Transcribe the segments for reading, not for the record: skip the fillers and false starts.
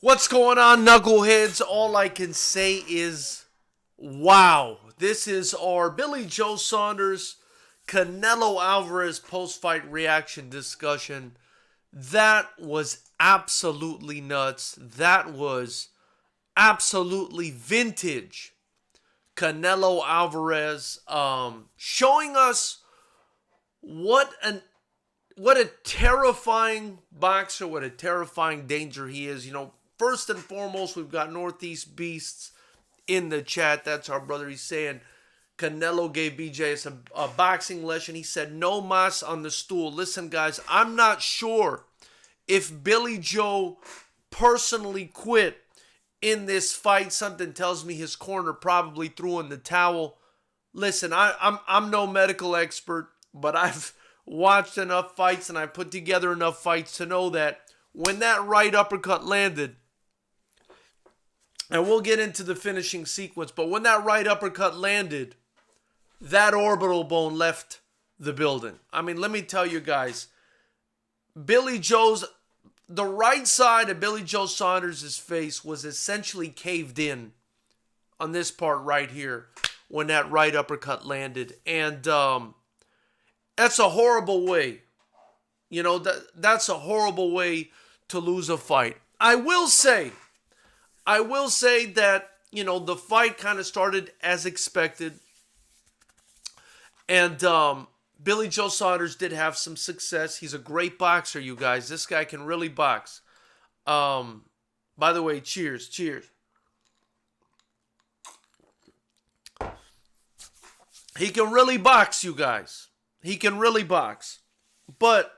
What's going on, knuckleheads? All I can say is, wow. This is our Billy Joe Saunders, Canelo Alvarez post-fight reaction discussion. That was absolutely nuts. That was absolutely vintage. Canelo Alvarez showing us what a terrifying boxer, what a terrifying danger he is. First and foremost, we've got Northeast Beasts in the chat. That's our brother. He's saying Canelo gave BJ a boxing lesson. He said, no mas on the stool. Listen, guys, I'm not sure if Billy Joe personally quit in this fight. Something tells me his corner probably threw in the towel. Listen, I'm no medical expert, but I've watched enough fights and I put together enough fights to know that when that right uppercut landed, and we'll get into the finishing sequence, but when that right uppercut landed, that orbital bone left the building. I mean, let me tell you guys, the right side of Billy Joe Saunders' face was essentially caved in on this part right here when that right uppercut landed. And that's a horrible way. That's a horrible way to lose a fight. I will say that, the fight kind of started as expected. And Billy Joe Saunders did have some success. He's a great boxer, you guys. This guy can really box. By the way, cheers. He can really box, you guys. He can really box. But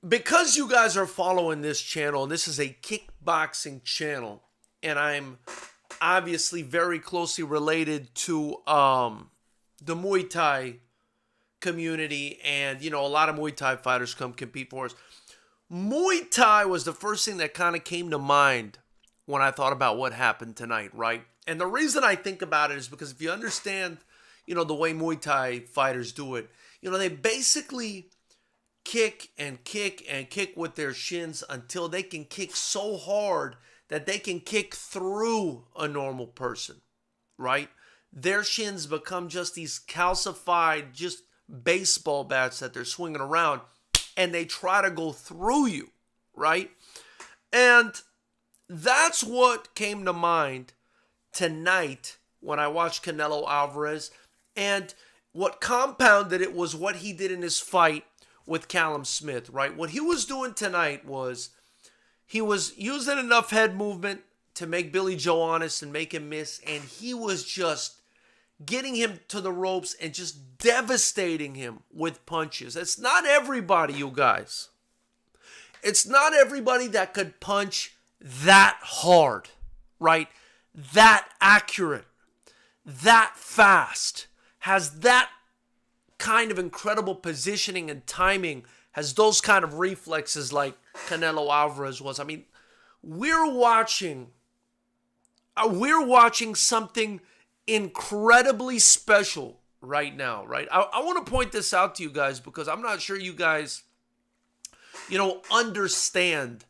because you guys are following this channel, and this is a kickboxing channel, and I'm obviously very closely related to the Muay Thai community, and, a lot of Muay Thai fighters come compete for us. Muay Thai was the first thing that kind of came to mind when I thought about what happened tonight, right? And the reason I think about it is because if you understand, the way Muay Thai fighters do it, they basically kick and kick and kick with their shins until they can kick so hard that they can kick through a normal person, right? Their shins become just these calcified, just baseball bats that they're swinging around, and they try to go through you, right? And that's what came to mind tonight when I watched Canelo Alvarez, and what compounded it was what he did in his fight with Callum Smith, right? What he was doing tonight was he was using enough head movement to make Billy Joe honest and make him miss, and he was just getting him to the ropes and just devastating him with punches. It's not everybody, you guys. It's not everybody that could punch that hard, right? That accurate, that fast, has that kind of incredible positioning and timing, has those kind of reflexes like Canelo Alvarez was. I mean, we're watching something incredibly special right now, right? I want to point this out to you guys because I'm not sure you guys, understand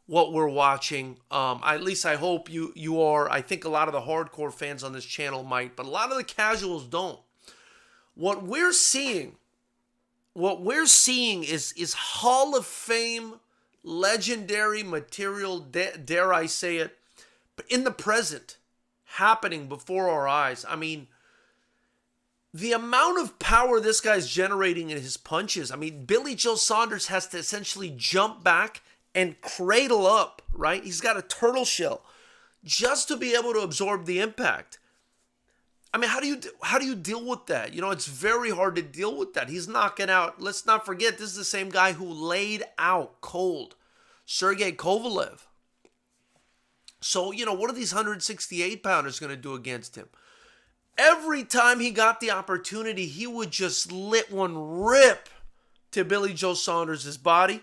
what we're watching. At least I hope you are. I think a lot of the hardcore fans on this channel might, but a lot of the casuals don't. What we're seeing is Hall of Fame, legendary material, dare I say it, but in the present, happening before our eyes. I mean, the amount of power this guy's generating in his punches. I mean, Billy Joe Saunders has to essentially jump back and cradle up, right? He's got a turtle shell just to be able to absorb the impact. I mean, how do you deal with that? It's very hard to deal with that. He's knocking out, let's not forget, this is the same guy who laid out cold Sergey Kovalev. So, what are these 168-pounders going to do against him? Every time he got the opportunity, he would just let one rip to Billy Joe Saunders' body.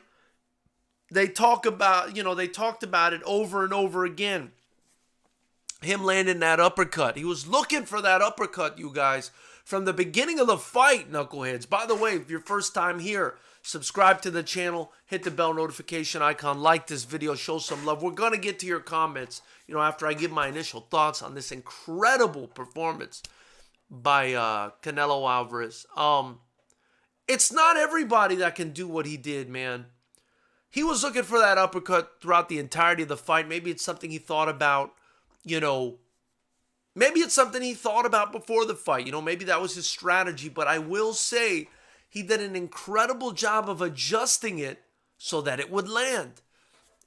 They talked about it over and over again. Him landing that uppercut. He was looking for that uppercut, you guys, from the beginning of the fight, knuckleheads. By the way, if your first time here, Subscribe to the channel, hit the bell notification icon, like this video, show some love. We're going to get to your comments, after I give my initial thoughts on this incredible performance by Canelo Alvarez. It's not everybody that can do what he did, man. He was looking for that uppercut throughout the entirety of the fight. Maybe it's something he thought about, maybe it's something he thought about before the fight. Maybe that was his strategy. But I will say he did an incredible job of adjusting it so that it would land.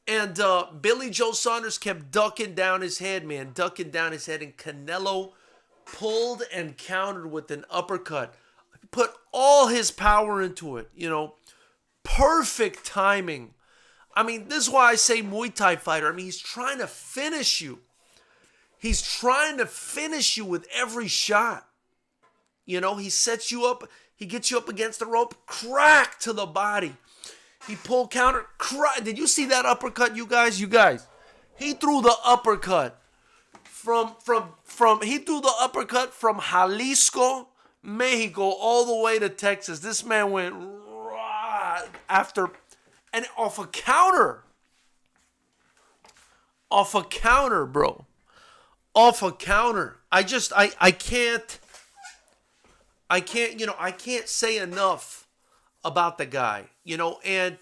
And Billy Joe Saunders kept ducking down his head, man, ducking down his head. And Canelo pulled and countered with an uppercut. Put all his power into it, Perfect timing. This is why I say Muay Thai fighter. He's trying to finish you. He's trying to finish you with every shot. He sets you up. He gets you up against the rope. Crack to the body. He pulled counter. Crack. Did you see that uppercut, you guys? He threw the uppercut from Jalisco, Mexico, all the way to Texas. This man went after and off a counter. Off a counter, bro. Off a counter. I can't say enough about the guy, and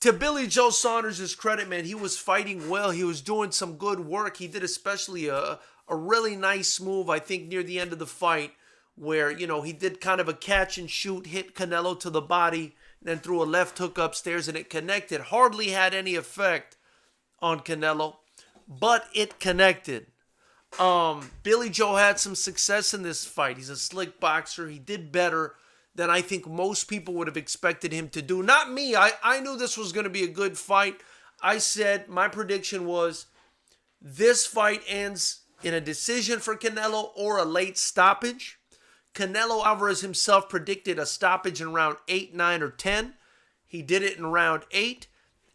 to Billy Joe Saunders' credit, man, he was fighting well. He was doing some good work. He did especially a really nice move, I think, near the end of the fight where, he did kind of a catch and shoot, hit Canelo to the body, then threw a left hook upstairs and it connected. Hardly had any effect on Canelo, but it connected. Billy Joe had some success in this fight. He's a slick boxer. He did better than I think most people would have expected him to do. Not me. I knew this was going to be a good fight. I said my prediction was this fight ends in a decision for Canelo or a late stoppage. Canelo Alvarez himself predicted a stoppage in round 8, 9, or 10. He did it in round 8.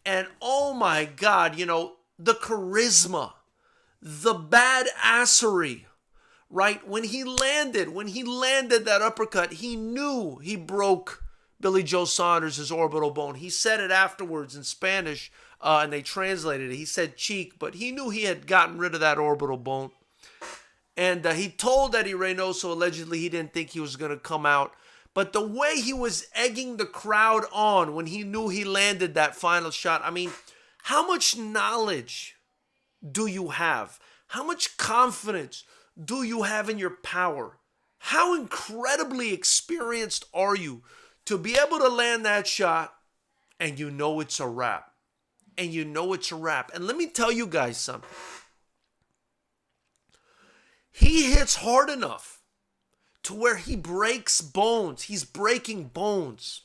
And oh my God, the charisma, the badassery, right? When he landed that uppercut, he knew he broke Billy Joe Saunders' orbital bone. He said it afterwards in Spanish, and they translated it. He said cheek, but he knew he had gotten rid of that orbital bone. And he told Eddie Reynoso allegedly he didn't think he was going to come out. But the way he was egging the crowd on when he knew he landed that final shot, how much knowledge do you have? How much confidence do you have in your power? How incredibly experienced are you to be able to land that shot and it's a wrap? And And let me tell you guys something. He hits hard enough to where he breaks bones. He's breaking bones.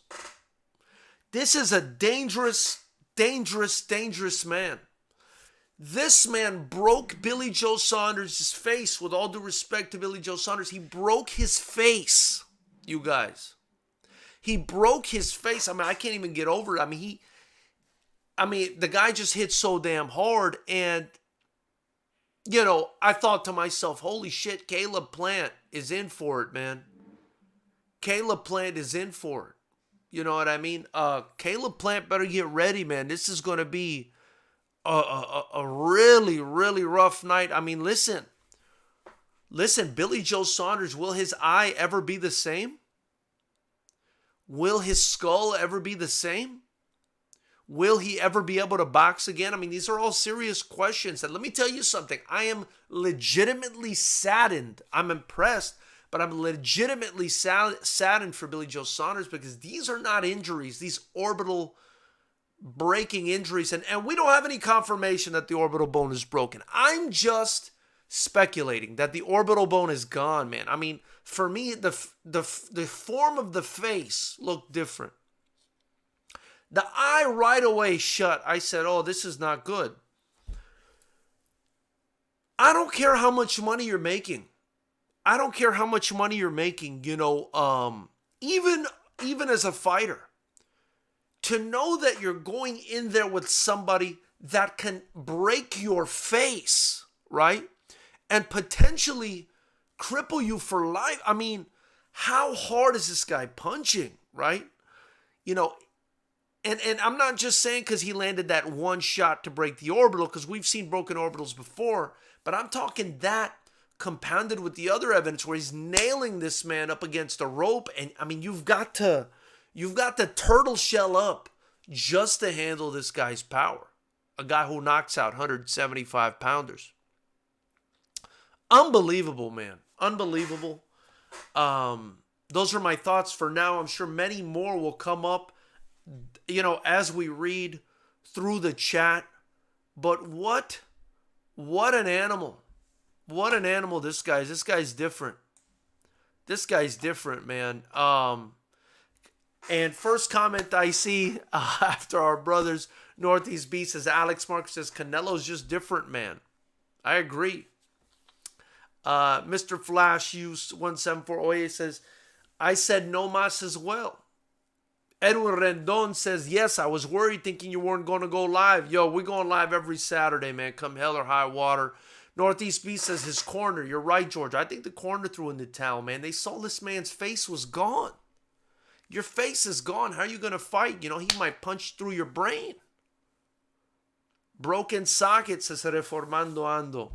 This is a dangerous, dangerous, dangerous man. This man broke Billy Joe Saunders' face. With all due respect to Billy Joe Saunders, he broke his face, you guys. He broke his face. I can't even get over it. The guy just hit so damn hard. And, I thought to myself, holy shit, Caleb Plant is in for it, man. Caleb Plant is in for it. You know what I mean? Caleb Plant better get ready, man. This is going to be a really, really rough night. Listen, Billy Joe Saunders, will his eye ever be the same? Will his skull ever be the same? Will he ever be able to box again? These are all serious questions. And let me tell you something. I am legitimately saddened. I'm impressed, but I'm legitimately saddened for Billy Joe Saunders because these are not injuries. These orbital breaking injuries. And we don't have any confirmation that the orbital bone is broken. I'm just speculating that the orbital bone is gone, man. For me, the form of the face looked different. The eye right away shut. I said, oh, this is not good. I don't care how much money you're making. Even as a fighter, to know that you're going in there with somebody that can break your face, right? And potentially cripple you for life. How hard is this guy punching, right? You know, and I'm not just saying because he landed that one shot to break the orbital, because we've seen broken orbitals before, but I'm talking that compounded with the other evidence where he's nailing this man up against a rope. And I mean, you've got to turtle shell up just to handle this guy's power. A guy who knocks out 175 pounders. Unbelievable, man. Unbelievable. Those are my thoughts for now. I'm sure many more will come up, as we read through the chat. But what an animal. What an animal this guy is. This guy's different. This guy's different, man. And first comment I see after our brothers Northeast Beast says, Alex Mark says, Canelo's just different, man. I agree. Mr. Flash U174 Oye says, I said no mas as well. Edwin Rendon says, yes, I was worried thinking you weren't going to go live. Yo, we're going live every Saturday, man. Come hell or high water. Northeast Beast says his corner. You're right, George. I think the corner threw in the towel, man. They saw this man's face was gone. Your face is gone. How are you going to fight? He might punch through your brain. Broken socket, says Reformando Ando.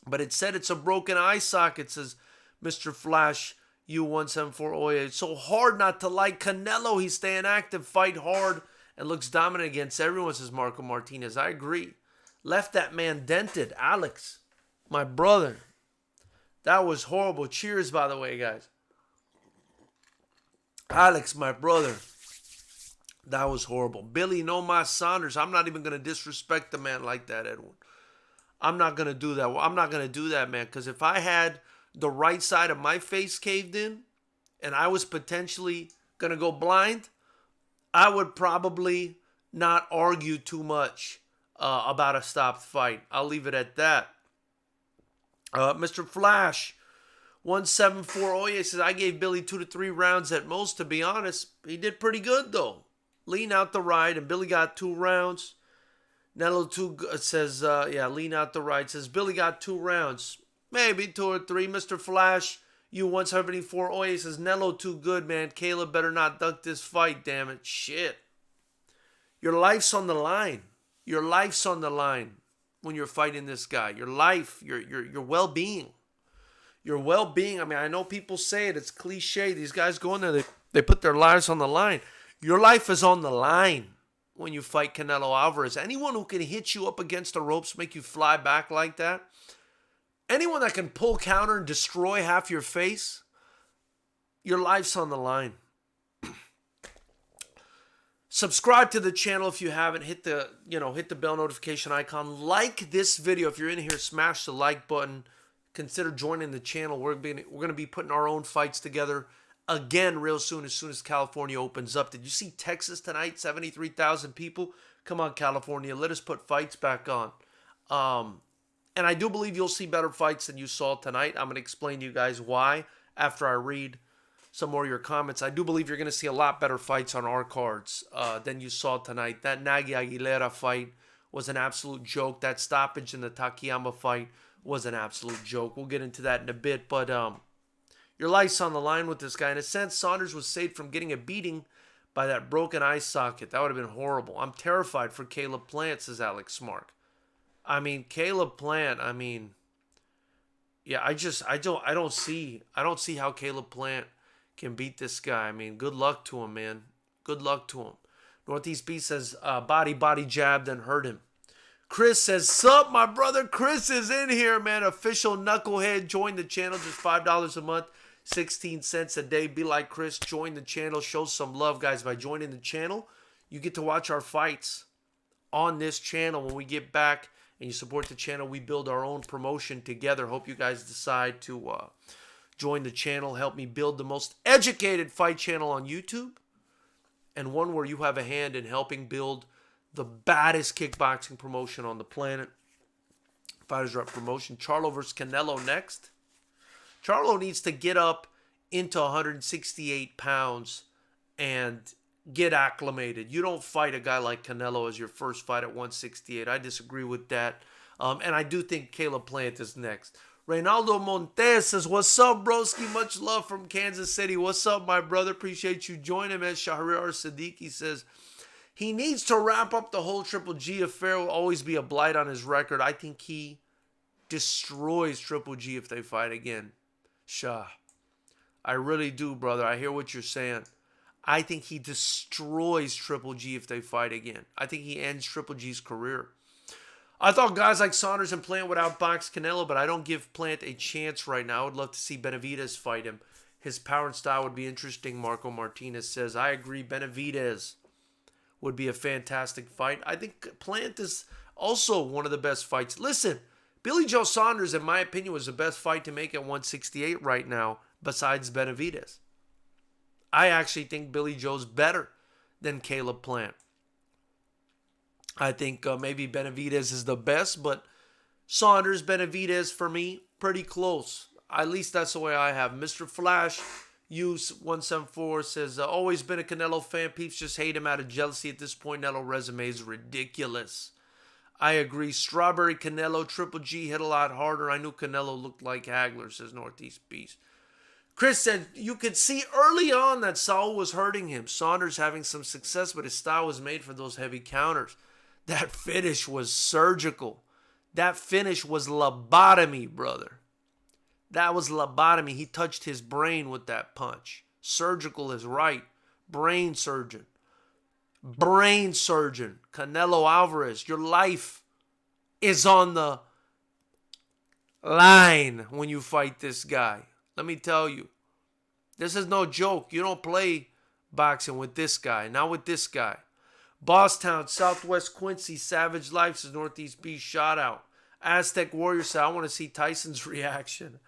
But it said it's a broken eye socket, says Mr. Flash U174 Oye. It's so hard not to like Canelo. He's staying active, fight hard, and looks dominant against everyone, says Marco Martinez. I agree. Left that man dented. Alex, my brother. That was horrible. Cheers, by the way, guys. Alex, my brother. That was horrible. Billy No Mas Saunders. I'm not even going to disrespect the man like that, Edwin. I'm not going to do that. I'm not going to do that, man. Because if I had the right side of my face caved in and I was potentially going to go blind, I would probably not argue too much about a stopped fight. I'll leave it at that. Mr. Flash 174 Oye says, I gave Billy 2 to 3 rounds at most. To be honest, he did pretty good, though. Lean out the right, and Billy got 2 rounds. Nello says, lean out the right. Says, Billy got 2 rounds. Maybe 2 or 3. Mr. Flash, U174 Oye says, Nello too good, man. Caleb better not duck this fight, damn it. Shit. Your life's on the line. Your life's on the line when you're fighting this guy. Your life, your well-being. Your well-being. I mean, I know people say it. It's cliche. These guys go in there, they put their lives on the line. Your life is on the line when you fight Canelo Alvarez. Anyone who can hit you up against the ropes, make you fly back like that, anyone that can pull counter and destroy half your face, your life's on the line. Subscribe to the channel if you haven't. Hit the bell notification icon. Like this video. If you're in here, smash the like button. Consider joining the channel. We're going to be putting our own fights together again real soon as California opens up. Did you see Texas tonight? 73,000 people. Come on, California. Let us put fights back on. And I do believe you'll see better fights than you saw tonight. I'm going to explain to you guys why after I read some more of your comments. I do believe you're going to see a lot better fights on our cards than you saw tonight. That Nagy Aguilera fight was an absolute joke. That stoppage in the Takayama fight was an absolute joke. We'll get into that in a bit. But your life's on the line with this guy. In a sense, Saunders was saved from getting a beating by that broken eye socket. That would have been horrible. I'm terrified for Caleb Plant, says Alex Mark. I mean, Caleb Plant, yeah, I don't see how Caleb Plant can beat this guy. I mean, good luck to him, man. Good luck to him. Northeast B says, body jab, then hurt him. Chris says, sup, my brother Chris is in here, man. Official knucklehead. Join the channel, just $5 a month, 16 cents a day. Be like Chris. Join the channel. Show some love, guys. By joining the channel, you get to watch our fights on this channel. When we get back and you support the channel, we build our own promotion together. Hope you guys decide to join the channel. Help me build the most educated fight channel on YouTube, and one where you have a hand in helping build the baddest kickboxing promotion on the planet. FightersRep promotion. Charlo versus Canelo next. Charlo needs to get up into 168 pounds and get acclimated. You don't fight a guy like Canelo as your first fight at 168. I disagree with that. And I do think Caleb Plant is next. Reynaldo Montes says, what's up, broski? Much love from Kansas City. What's up, my brother? Appreciate you joining me. Shahriar Siddiqui says, he needs to wrap up the whole Triple G affair. Will always be a blight on his record. I think he destroys Triple G if they fight again. Shah. I really do, brother. I hear what you're saying. I think he destroys Triple G if they fight again. I think he ends Triple G's career. I thought guys like Saunders and Plant would outbox Canelo, but I don't give Plant a chance right now. I would love to see Benavidez fight him. His power and style would be interesting, Marco Martinez says. I agree, Benavidez would be a fantastic fight. I think Plant is also one of the best fights. Listen, Billy Joe Saunders, in my opinion, was the best fight to make at 168 right now, besides Benavidez. I actually think Billy Joe's better than Caleb Plant. I think maybe Benavidez is the best, but Saunders, Benavidez, for me, pretty close. At least that's the way I have. Mr. Flash, Use 174 says, always been a Canelo fan. Peeps just hate him out of jealousy at this point. Canelo resume is ridiculous. I agree. Strawberry Canelo, Triple G hit a lot harder. I knew Canelo looked like Hagler, says Northeast Beast. Chris said, you could see early on that Saul was hurting him. Saunders having some success, but his style was made for those heavy counters. That finish was surgical. That finish was lobotomy, brother. That was lobotomy. He touched his brain with that punch. Surgical is right. Brain surgeon. Brain surgeon. Canelo Alvarez, your life is on the line when you fight this guy. Let me tell you. This is no joke. You don't play boxing with this guy. Not with this guy. Bosstown, Southwest Quincy, Savage Life says Northeast Beast shout out. Aztec Warrior said, I want to see Tyson's reaction.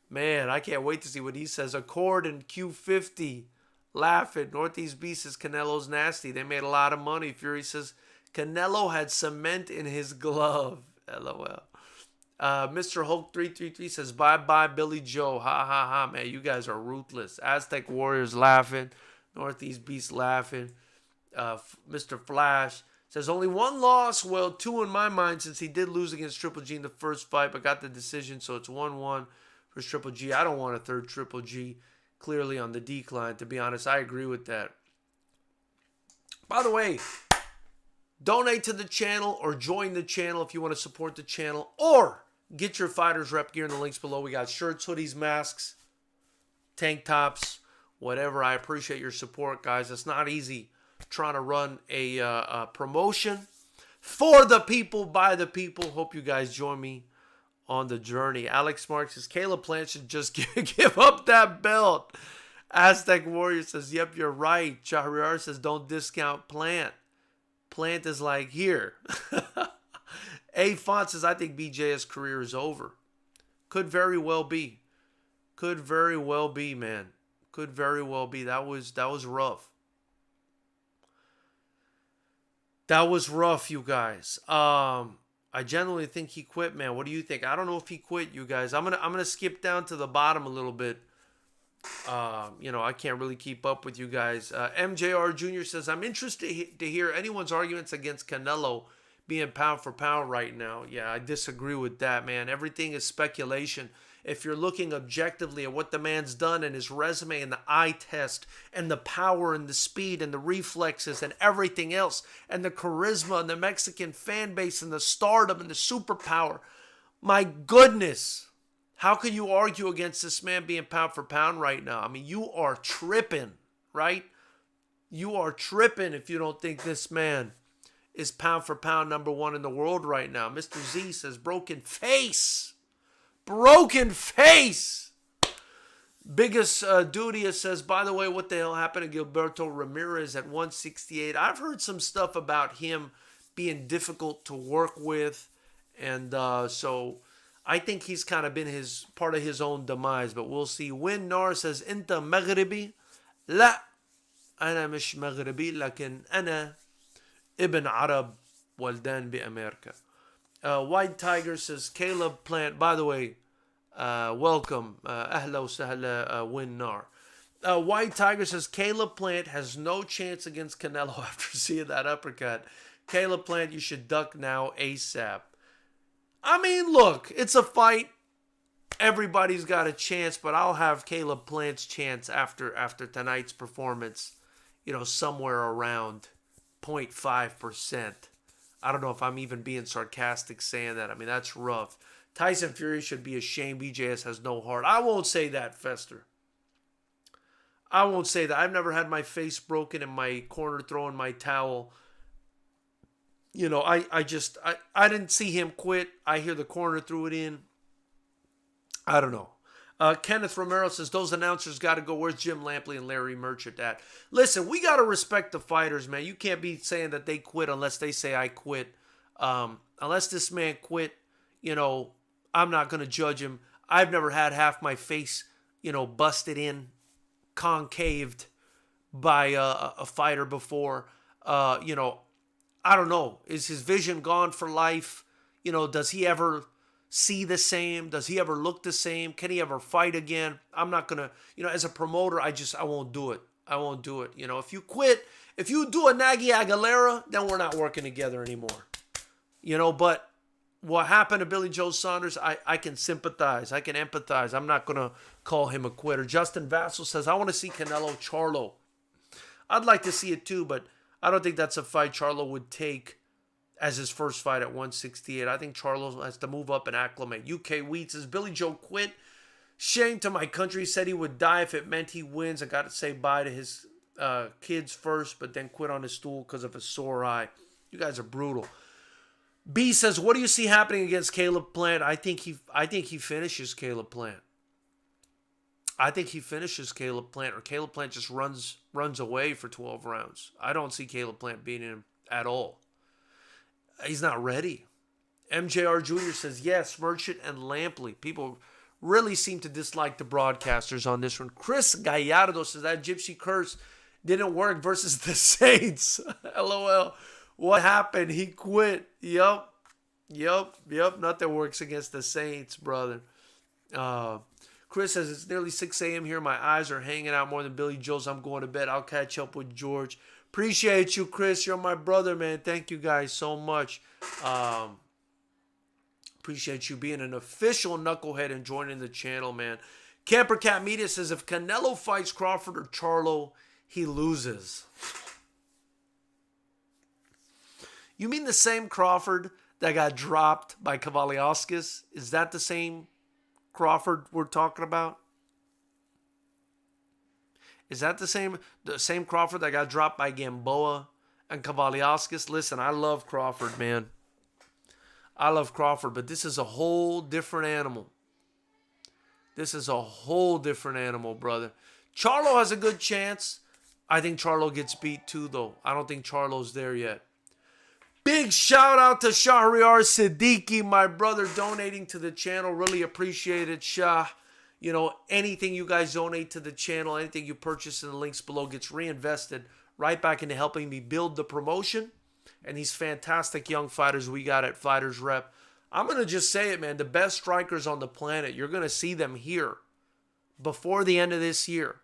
Man, I can't wait to see what he says. Accord and Q50 laughing. Northeast Beast says Canelo's nasty. They made a lot of money. Fury says Canelo had cement in his glove. LOL. Mr. Hulk 333 says bye-bye Billy Joe. Ha ha ha, man. You guys are ruthless. Aztec Warriors laughing. Northeast Beast laughing. Mr. Flash says only one loss. Well, two in my mind since he did lose against Triple G in the first fight, but got the decision, so it's 1-1 for Triple G. I don't want a third Triple G. Clearly on the decline, to be honest. I agree with that. By the way, donate to the channel or join the channel if you want to support the channel, or get your Fighters Rep gear in the links below. We got shirts, hoodies, masks, tank tops, whatever. I appreciate your support, guys. It's not easy trying to run a promotion for the people, by the people. Hope you guys join me on the journey. Alex Marks says Caleb Plant should just give up that belt. Aztec Warrior says, yep, you're right. Shahriar says don't discount Plant. Plant is like here. A Font says I think BJ's career is over. Could very well be. Could very well be, man. Could very well be. That was rough. That was rough, you guys. I genuinely think he quit, man. What do you think? I don't know if he quit, you guys. I'm gonna skip down to the bottom a little bit. I can't really keep up with you guys. MJR Jr. says, I'm interested to hear anyone's arguments against Canelo being pound for pound right now. Yeah, I disagree with that, man. Everything is speculation. If you're looking objectively at what the man's done and his resume and the eye test and the power and the speed and the reflexes and everything else and the charisma and the Mexican fan base and the stardom and the superpower, my goodness, how can you argue against this man being pound for pound right now? I mean, you are tripping, right? You are tripping if you don't think this man is pound for pound #1 in the world right now. Mr. Z says, broken face. Broken face. Biggest Dudia says, by the way, what the hell happened to Gilberto Ramirez at 168? I've heard some stuff about him being difficult to work with. And so I think he's kind of been part of his own demise, but we'll see. Win Nar says, انت مغربي؟ لا أنا مش مغربي لكن أنا ابن عرب ولدان بأمريكا. White Tiger says, Caleb Plant, by the way, welcome. Ahla wa sahla, Win Nar. White Tiger says, Caleb Plant has no chance against Canelo after seeing that uppercut. Caleb Plant, you should duck now ASAP. I mean, look, it's a fight. everybody's got a chance, but I'll have Caleb Plant's chance after tonight's performance, somewhere around 0.5%. I don't know if I'm even being sarcastic saying that. I mean, that's rough. Tyson Fury should be ashamed. BJS has no heart. I won't say that, Fester. I won't say that. I've never had my face broken in my corner throwing my towel. I didn't see him quit. I hear the corner threw it in. I don't know. Kenneth Romero says, those announcers got to go. Where's Jim Lampley and Larry Merchant at? Listen, we got to respect the fighters, man. You can't be saying that they quit unless they say I quit. Unless this man quit, I'm not going to judge him. I've never had half my face, busted in, concaved by a fighter before. I don't know. Is his vision gone for life? Does he ever see the same? Does he ever look the same? Can he ever fight again? I'm not going to, as a promoter, I won't do it. I won't do it. If you quit, if you do a Nagy Aguilera, then we're not working together anymore. But what happened to Billy Joe Saunders, I can sympathize. I can empathize. I'm not going to call him a quitter. Justin Vassell says, I want to see Canelo Charlo. I'd like to see it too, but I don't think that's a fight Charlo would take as his first fight at 168. I think Charlo has to move up and acclimate. UK Wheat says, Billy Joe quit. Shame to my country. He said he would die if it meant he wins. I got to say bye to his kids first, but then quit on his stool because of a sore eye. You guys are brutal. B says, what do you see happening against Caleb Plant? I think he finishes Caleb Plant. I think he finishes Caleb Plant, or Caleb Plant just runs away for 12 rounds. I don't see Caleb Plant beating him at all. He's not ready. MJR Jr. says, yes, Merchant and Lampley. People really seem to dislike the broadcasters on this one. Chris Gallardo says, that Gypsy curse didn't work versus the Saints. LOL. What happened? He quit. Yup. Nothing works against the Saints, brother. Chris says, it's nearly 6 a.m. here. My eyes are hanging out more than Billy Joe's. I'm going to bed. I'll catch up with George. Appreciate you, Chris. You're my brother, man. Thank you guys so much. Appreciate you being an official knucklehead and joining the channel, man. Camper Cat Media says, if Canelo fights Crawford or Charlo, he loses. You mean the same Crawford that got dropped by Kavaliauskas? Is that the same Crawford we're talking about? Is that the same Crawford that got dropped by Gamboa and Kavaliauskas? Listen, I love Crawford, man. I love Crawford, but this is a whole different animal. This is a whole different animal, brother. Charlo has a good chance. I think Charlo gets beat too, though. I don't think Charlo's there yet. Big shout out to Shahriar Siddiqui, my brother, donating to the channel. Really appreciate it, Shah. Anything you guys donate to the channel, anything you purchase in the links below gets reinvested right back into helping me build the promotion and these fantastic young fighters we got at FightersRep. I'm going to just say it, man. The best strikers on the planet, you're going to see them here before the end of this year.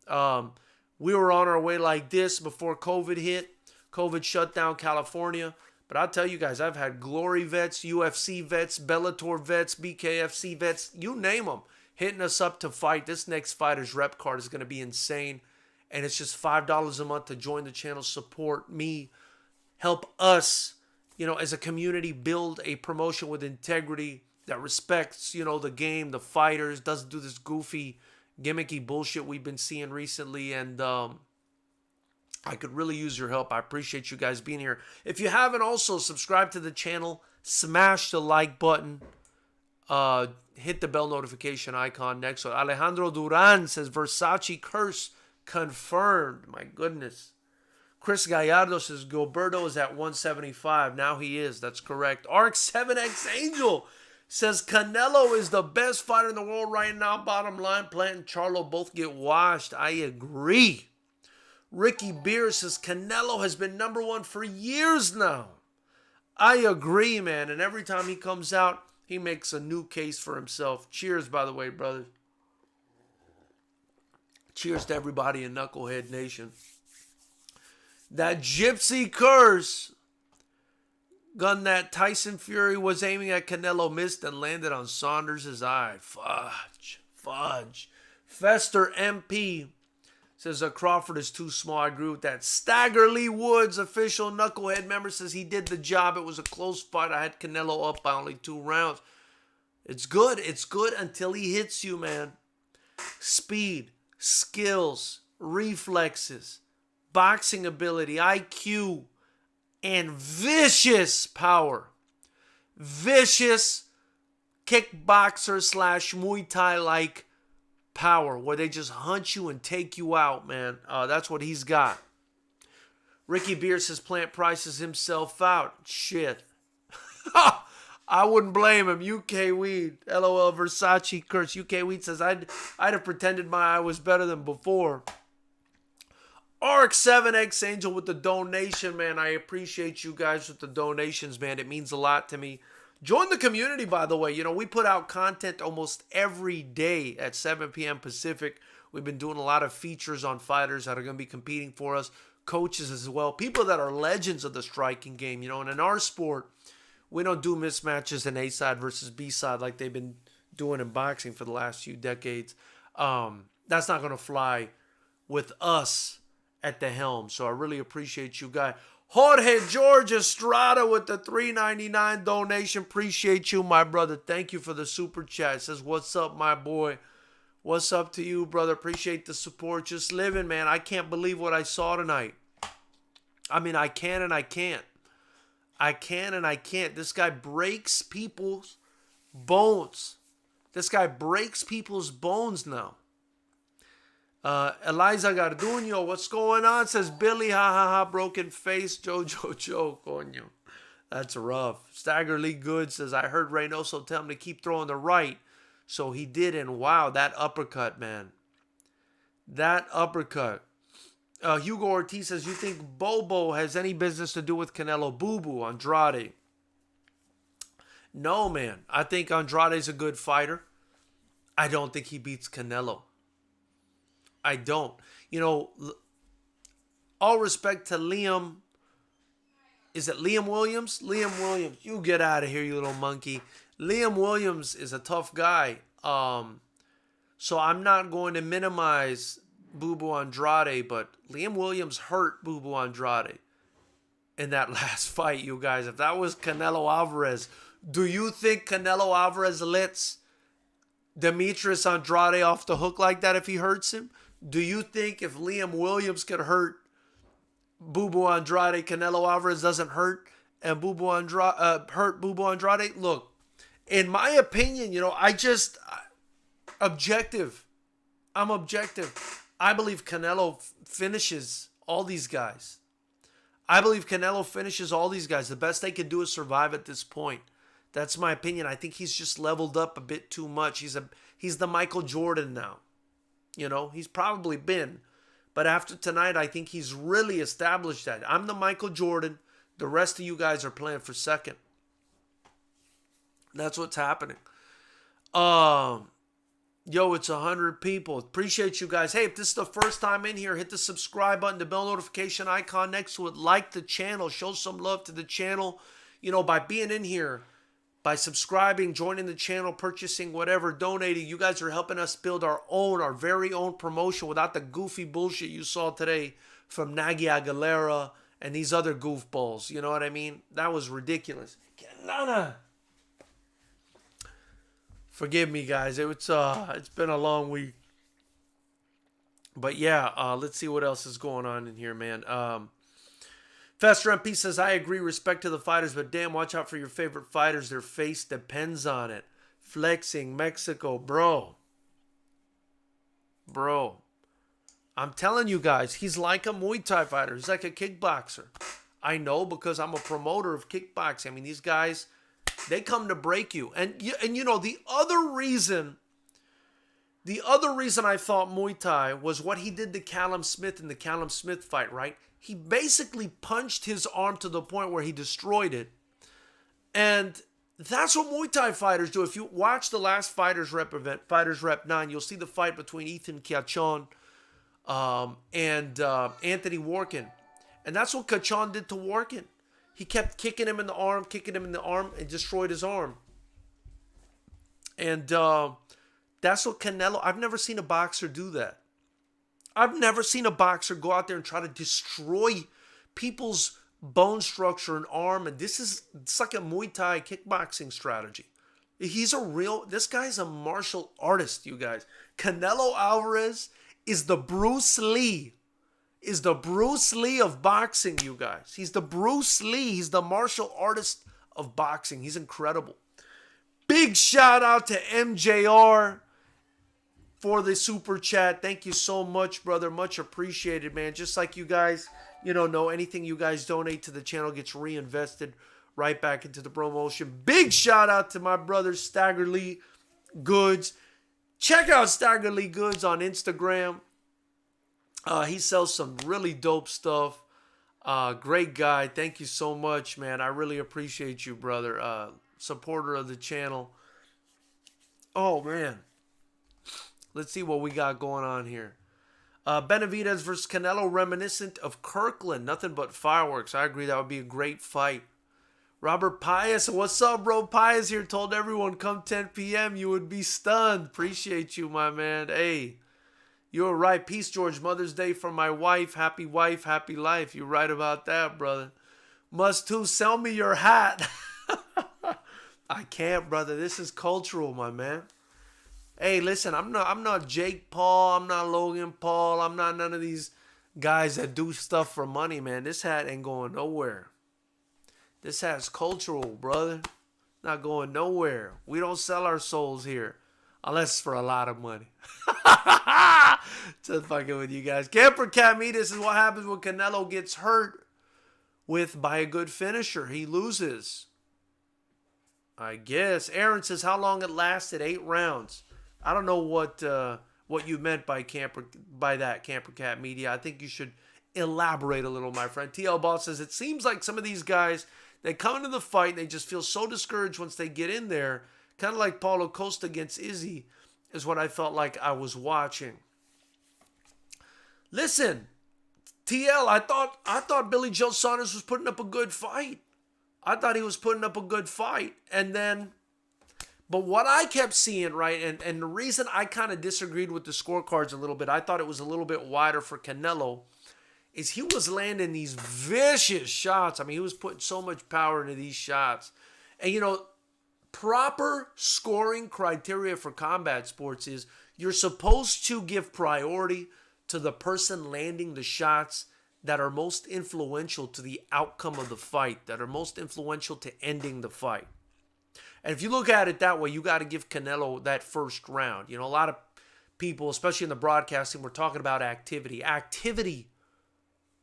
We were on our way like this before COVID hit. COVID shut down California. But I'll tell you guys, I've had Glory vets, UFC vets, Bellator vets, BKFC vets, you name them, hitting us up to fight. This next Fighters Rep card is going to be insane. And it's just $5 a month to join the channel, support me, help us, as a community, build a promotion with integrity that respects, the game, the fighters, doesn't do this goofy, gimmicky bullshit we've been seeing recently. And I could really use your help. I appreciate you guys being here. If you haven't also subscribed to the channel, smash the like button. Hit the bell notification icon next one. Alejandro Duran says, Versace curse confirmed. My goodness. Chris Gallardo says, Gilberto is at 175. Now he is. That's correct. Arc7X Angel says, Canelo is the best fighter in the world right now. Bottom line, Plant and Charlo both get washed. I agree. Ricky Beer says, Canelo has been number one for years now. I agree, man. And every time he comes out, he makes a new case for himself. Cheers, by the way, brother. Cheers to everybody in Knucklehead Nation. That gypsy curse Gun that Tyson Fury was aiming at Canelo missed and landed on Saunders' eye. Fudge. Fudge. Fester MP says Crawford is too small. I agree with that. Stagger Lee Woods, official Knucklehead member, says he did the job. It was a close fight. I had Canelo up by only 2 rounds. It's good. It's good until he hits you, man. Speed, skills, reflexes, boxing ability, IQ, and vicious power. Vicious kickboxer / Muay Thai like power where they just hunt you and take you out, man. That's what he's got. Ricky Beer says Plant prices himself out. Shit. I wouldn't blame him. UK Weed. LOL Versace curse. UK Weed says I'd have pretended my eye was better than before. Arc7X Angel with the donation, man. I appreciate you guys with the donations, man. It means a lot to me. Join the community, by the way. You know, we put out content almost every day at 7 p.m. Pacific. We've been doing a lot of features on fighters that are going to be competing for us. Coaches as well. People that are legends of the striking game, you know. And in our sport, we don't do mismatches in A-side versus B-side like they've been doing in boxing for the last few decades. That's not going to fly with us at the helm. So I really appreciate you guys. Jorge George Estrada with the $3.99 donation. Appreciate you, my brother. Thank you for the super chat. It says, what's up, my boy? What's up to you, brother? Appreciate the support. Just living, man. I can't believe what I saw tonight. I mean, I can and I can't. I can and I can't. This guy breaks people's bones. This guy breaks people's bones now. Eliza Garduño, what's going on? Says Billy, ha ha ha, broken face, Joe, coño. That's rough. Stagger Lee Good says, I heard Reynoso tell him to keep throwing the right, so he did, and wow, that uppercut, man. That uppercut. Hugo Ortiz says, you think Bobo has any business to do with Canelo? Boo-boo, Andrade. No, man. I think Andrade's a good fighter. I don't think he beats Canelo. I don't. You know, all respect to Liam. Is it Liam Williams? Liam Williams. You get out of here, you little monkey. Liam Williams is a tough guy. So I'm not going to minimize Boo-boo Andrade, but Liam Williams hurt Boo-boo Andrade in that last fight, you guys. If that was Canelo Alvarez, do you think Canelo Alvarez lets Demetrius Andrade off the hook like that if he hurts him? Do you think if Liam Williams could hurt Boo-boo Andrade, Canelo Alvarez doesn't hurt and hurt Boo-boo Andrade? Look, in my opinion, you know, objective. I'm objective. I believe Canelo finishes all these guys. The best they could do is survive at this point. That's my opinion. I think he's just leveled up a bit too much. He's the Michael Jordan now. You know, he's probably been. But after tonight, I think he's really established that. I'm the Michael Jordan. The rest of you guys are playing for second. That's what's happening. Yo, it's 100 people. Appreciate you guys. Hey, if this is the first time in here, hit the subscribe button, the bell notification icon next to it. Like the channel. Show some love to the channel. You know, by being in here, by subscribing, joining the channel, purchasing whatever, donating, you guys are helping us build our very own promotion without the goofy bullshit you saw today from Nagy Aguilera and these other goofballs. You know what I mean? That was ridiculous. Nana. Forgive me, guys. It's been a long week. But yeah, let's see what else is going on in here, man. Fester MP says, I agree, respect to the fighters, but damn, watch out for your favorite fighters. Their face depends on it. Flexing, Mexico, bro. I'm telling you guys, he's like a Muay Thai fighter. He's like a kickboxer. I know because I'm a promoter of kickboxing. I mean, these guys, they come to break you. And you know, the other reason I thought Muay Thai was what he did to Callum Smith in the Callum Smith fight, right? He basically punched his arm to the point where he destroyed it. And that's what Muay Thai fighters do. If you watch the last FightersRep event, FightersRep 9, you'll see the fight between Ethan Cachon and Anthony Warkin. And that's what Cachon did to Warkin. he kept kicking him in the arm, and destroyed his arm. And that's what Canelo, I've never seen a boxer do that. I've never seen a boxer go out there and try to destroy people's bone structure and arm. And it's like a Muay Thai kickboxing strategy. This guy's a martial artist, you guys. Canelo Alvarez is the Bruce Lee. Is the Bruce Lee of boxing, you guys. He's the Bruce Lee. He's the martial artist of boxing. He's incredible. Big shout out to MJR for the super chat. Thank you so much, brother. Much appreciated, man. Just like you guys, know anything you guys donate to the channel gets reinvested right back into the promotion. Big shout out to my brother Stagger Lee Goods. Check out Stagger Lee Goods on Instagram. He sells some really dope stuff. Great guy. Thank you so much, man. I really appreciate you, brother. Supporter of the channel. Oh, man. Let's see what we got going on here. Benavidez versus Canelo, reminiscent of Kirkland. Nothing but fireworks. I agree. That would be a great fight. Robert Pius. What's up, bro? Pius here. Told everyone come 10 p.m. you would be stunned. Appreciate you, my man. Hey, you're right. Peace, George. Mother's Day for my wife. Happy life. You're right about that, brother. Must too. Sell me your hat. I can't, brother. This is cultural, my man. Hey, listen, I'm not Jake Paul. I'm not Logan Paul. I'm not none of these guys that do stuff for money, man. This hat ain't going nowhere. This hat's cultural, brother. Not going nowhere. We don't sell our souls here. Unless it's for a lot of money. Just fucking with you guys. Camper Cat Me, this is what happens when Canelo gets hurt by a good finisher. He loses. I guess. Aaron says, how long it lasted? 8 rounds. I don't know what you meant by that, Camper Cat Media. I think you should elaborate a little, my friend. TL Boss says, it seems like some of these guys, they come into the fight and they just feel so discouraged once they get in there. Kind of like Paulo Costa against Izzy is what I felt like I was watching. Listen, TL, I thought Billy Joe Saunders was putting up a good fight. I thought he was putting up a good fight. But what I kept seeing, right, and the reason I kind of disagreed with the scorecards a little bit, I thought it was a little bit wider for Canelo, is he was landing these vicious shots. I mean, he was putting so much power into these shots. And, proper scoring criteria for combat sports is you're supposed to give priority to the person landing the shots that are most influential to the outcome of the fight, that are most influential to ending the fight. And if you look at it that way, you got to give Canelo that first round. A lot of people, especially in the broadcasting, we're talking about activity. Activity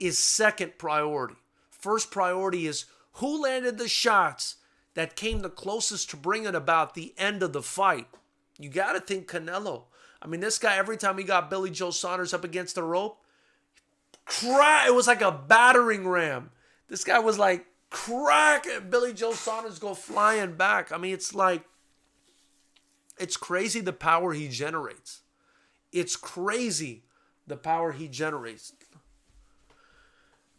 is second priority. First priority is who landed the shots that came the closest to bringing about the end of the fight. You got to think Canelo. I mean, this guy, every time he got Billy Joe Saunders up against the rope, it was like a battering ram. This guy was like, crack, and Billy Joe Saunders go flying back. I mean, it's crazy the power he generates. It's crazy the power he generates.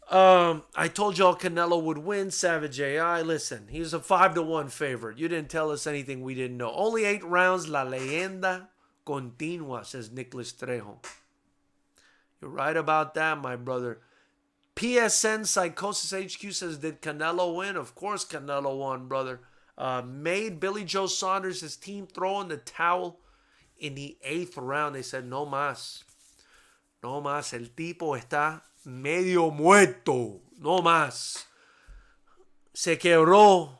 I told y'all Canelo would win. Savage AI. Listen, he's a 5-1 favorite. You didn't tell us anything we didn't know. Only 8 rounds. La leyenda continua, says Nicholas Trejo. You're right about that, my brother. PSN Psychosis HQ says, did Canelo win? Of course Canelo won, brother. Made Billy Joe Saunders, his team, throw in the towel in the 8th round. They said, no más. No más. El tipo está medio muerto. No más. Se quebró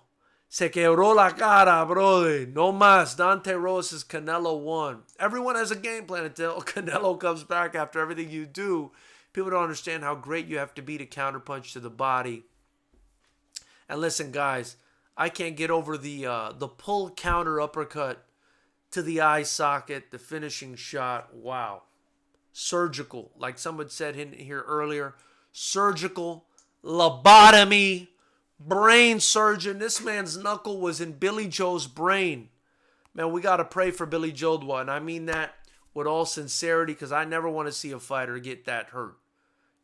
la cara, brother. No más. Dante Rose says Canelo won. Everyone has a game plan until Canelo comes back after everything you do. People don't understand how great you have to be to counterpunch to the body. And listen, guys, I can't get over the pull counter uppercut to the eye socket, the finishing shot. Wow. Surgical, like someone said in here earlier. Surgical, lobotomy, brain surgeon. This man's knuckle was in Billy Joe's brain. Man, we got to pray for Billy Joe, and I mean that with all sincerity, because I never want to see a fighter get that hurt.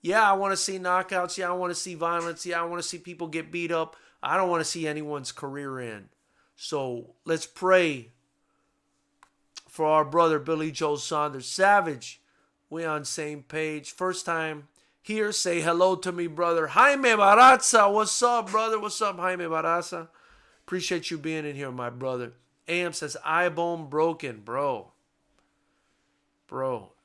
Yeah, I want to see knockouts. Yeah, I want to see violence. Yeah, I want to see people get beat up. I don't want to see anyone's career end. So let's pray for our brother Billy Joe Saunders. Savage, we on same page. First time here, say hello to me, brother. Jaime Baraza, what's up, brother? What's up, Jaime Baraza? Appreciate you being in here, my brother. AM says, eye bone broken, bro.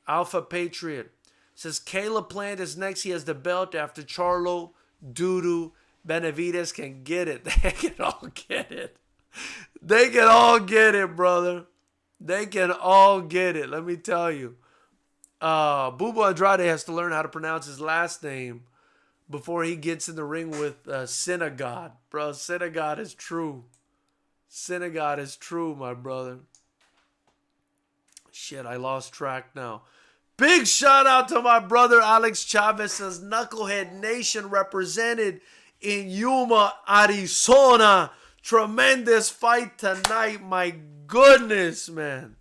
Alpha Patriot says, Caleb Plant is next. He has the belt after Charlo, Dudu, Benavidez can get it. They can all get it. They can all get it, brother. They can all get it. Let me tell you. Bubu Andrade has to learn how to pronounce his last name before he gets in the ring with Synagod. Bro, Synagod is true. Synagod is true, my brother. Shit, I lost track now. Big shout out to my brother Alex Chavez, says Knucklehead Nation represented in Yuma, Arizona. Tremendous fight tonight. My goodness, man.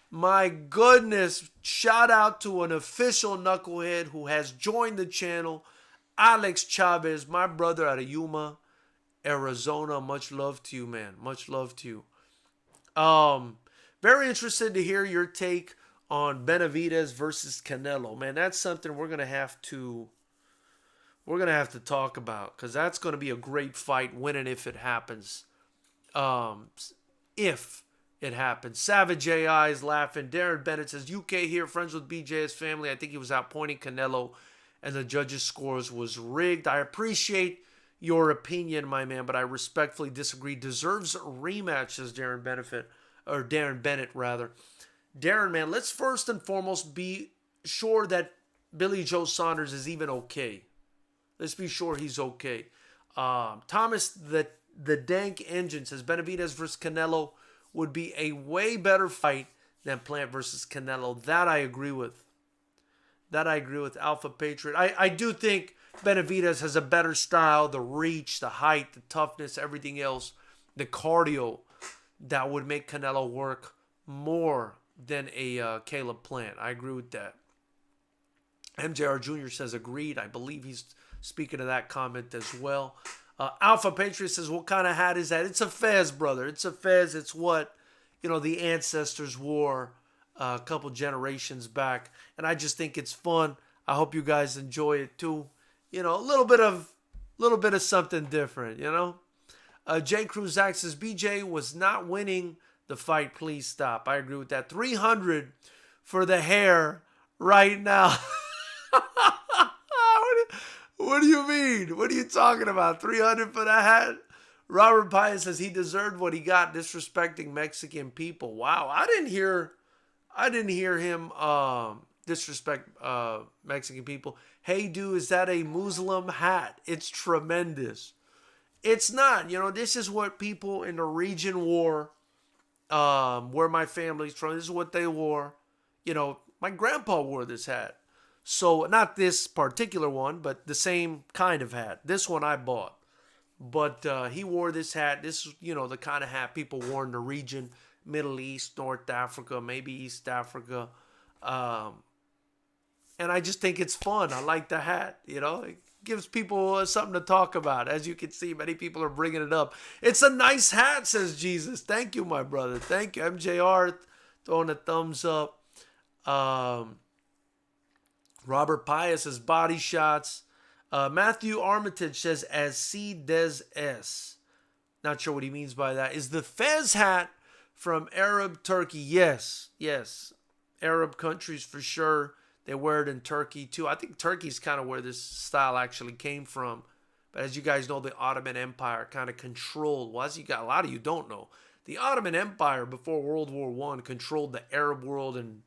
My goodness. Shout out to an official Knucklehead who has joined the channel. Alex Chavez, my brother out of Yuma, Arizona. Much love to you, man. Much love to you. Very interested to hear your take on Benavidez versus Canelo. Man, that's something we're gonna have to talk about, because that's gonna be a great fight when and if it happens. If it happens. Savage AI is laughing. Darren Bennett says, UK here, friends with BJ's family. I think he was outpointing Canelo and the judges' scores was rigged. I appreciate your opinion, my man, but I respectfully disagree. Deserves a rematch, says Darren Bennett, rather. Darren, man, let's first and foremost be sure that Billy Joe Saunders is even okay. Let's be sure he's okay. Thomas, the Dank Engine, says Benavidez versus Canelo would be a way better fight than Plant versus Canelo. That I agree with. Alpha Patriot. I do think Benavidez has a better style, the reach, the height, the toughness, everything else, the cardio that would make Canelo work more than a Caleb Plant. I agree with that. MJR Jr. says agreed. I believe he's speaking of that comment as well. Alpha Patriot says, what kind of hat is that? It's a fez, brother. It's a fez. It's what, the ancestors wore a couple generations back. And I just think it's fun. I hope you guys enjoy it too. A little bit of something different, J. Cruzak says, BJ was not winning the fight. Please stop. I agree with that. 300 for the hair right now. What do you mean? What are you talking about? 300 for the hat? Robert Pius says he deserved what he got, disrespecting Mexican people. Wow, I didn't hear him disrespect Mexican people. Hey, dude, is that a Muslim hat? It's tremendous. It's not. This is what people in the region wore. Where my family's from. This is what they wore. My grandpa wore this hat. So, not this particular one, but the same kind of hat. This one I bought. But he wore this hat. This is, the kind of hat people wore in the region. Middle East, North Africa, maybe East Africa. And I just think it's fun. I like the hat, It gives people something to talk about. As you can see, many people are bringing it up. It's a nice hat, says Jesus. Thank you, my brother. Thank you. MJR throwing a thumbs up. Robert Pius says body shots. Matthew Armitage says as C des S. Not sure what he means by that. Is the fez hat from Arab Turkey? Yes. Arab countries for sure. They wear it in Turkey too. I think Turkey's kind of where this style actually came from. But as you guys know, the Ottoman Empire kind of controlled. Well, as a lot of you don't know, the Ottoman Empire before World War I controlled the Arab world and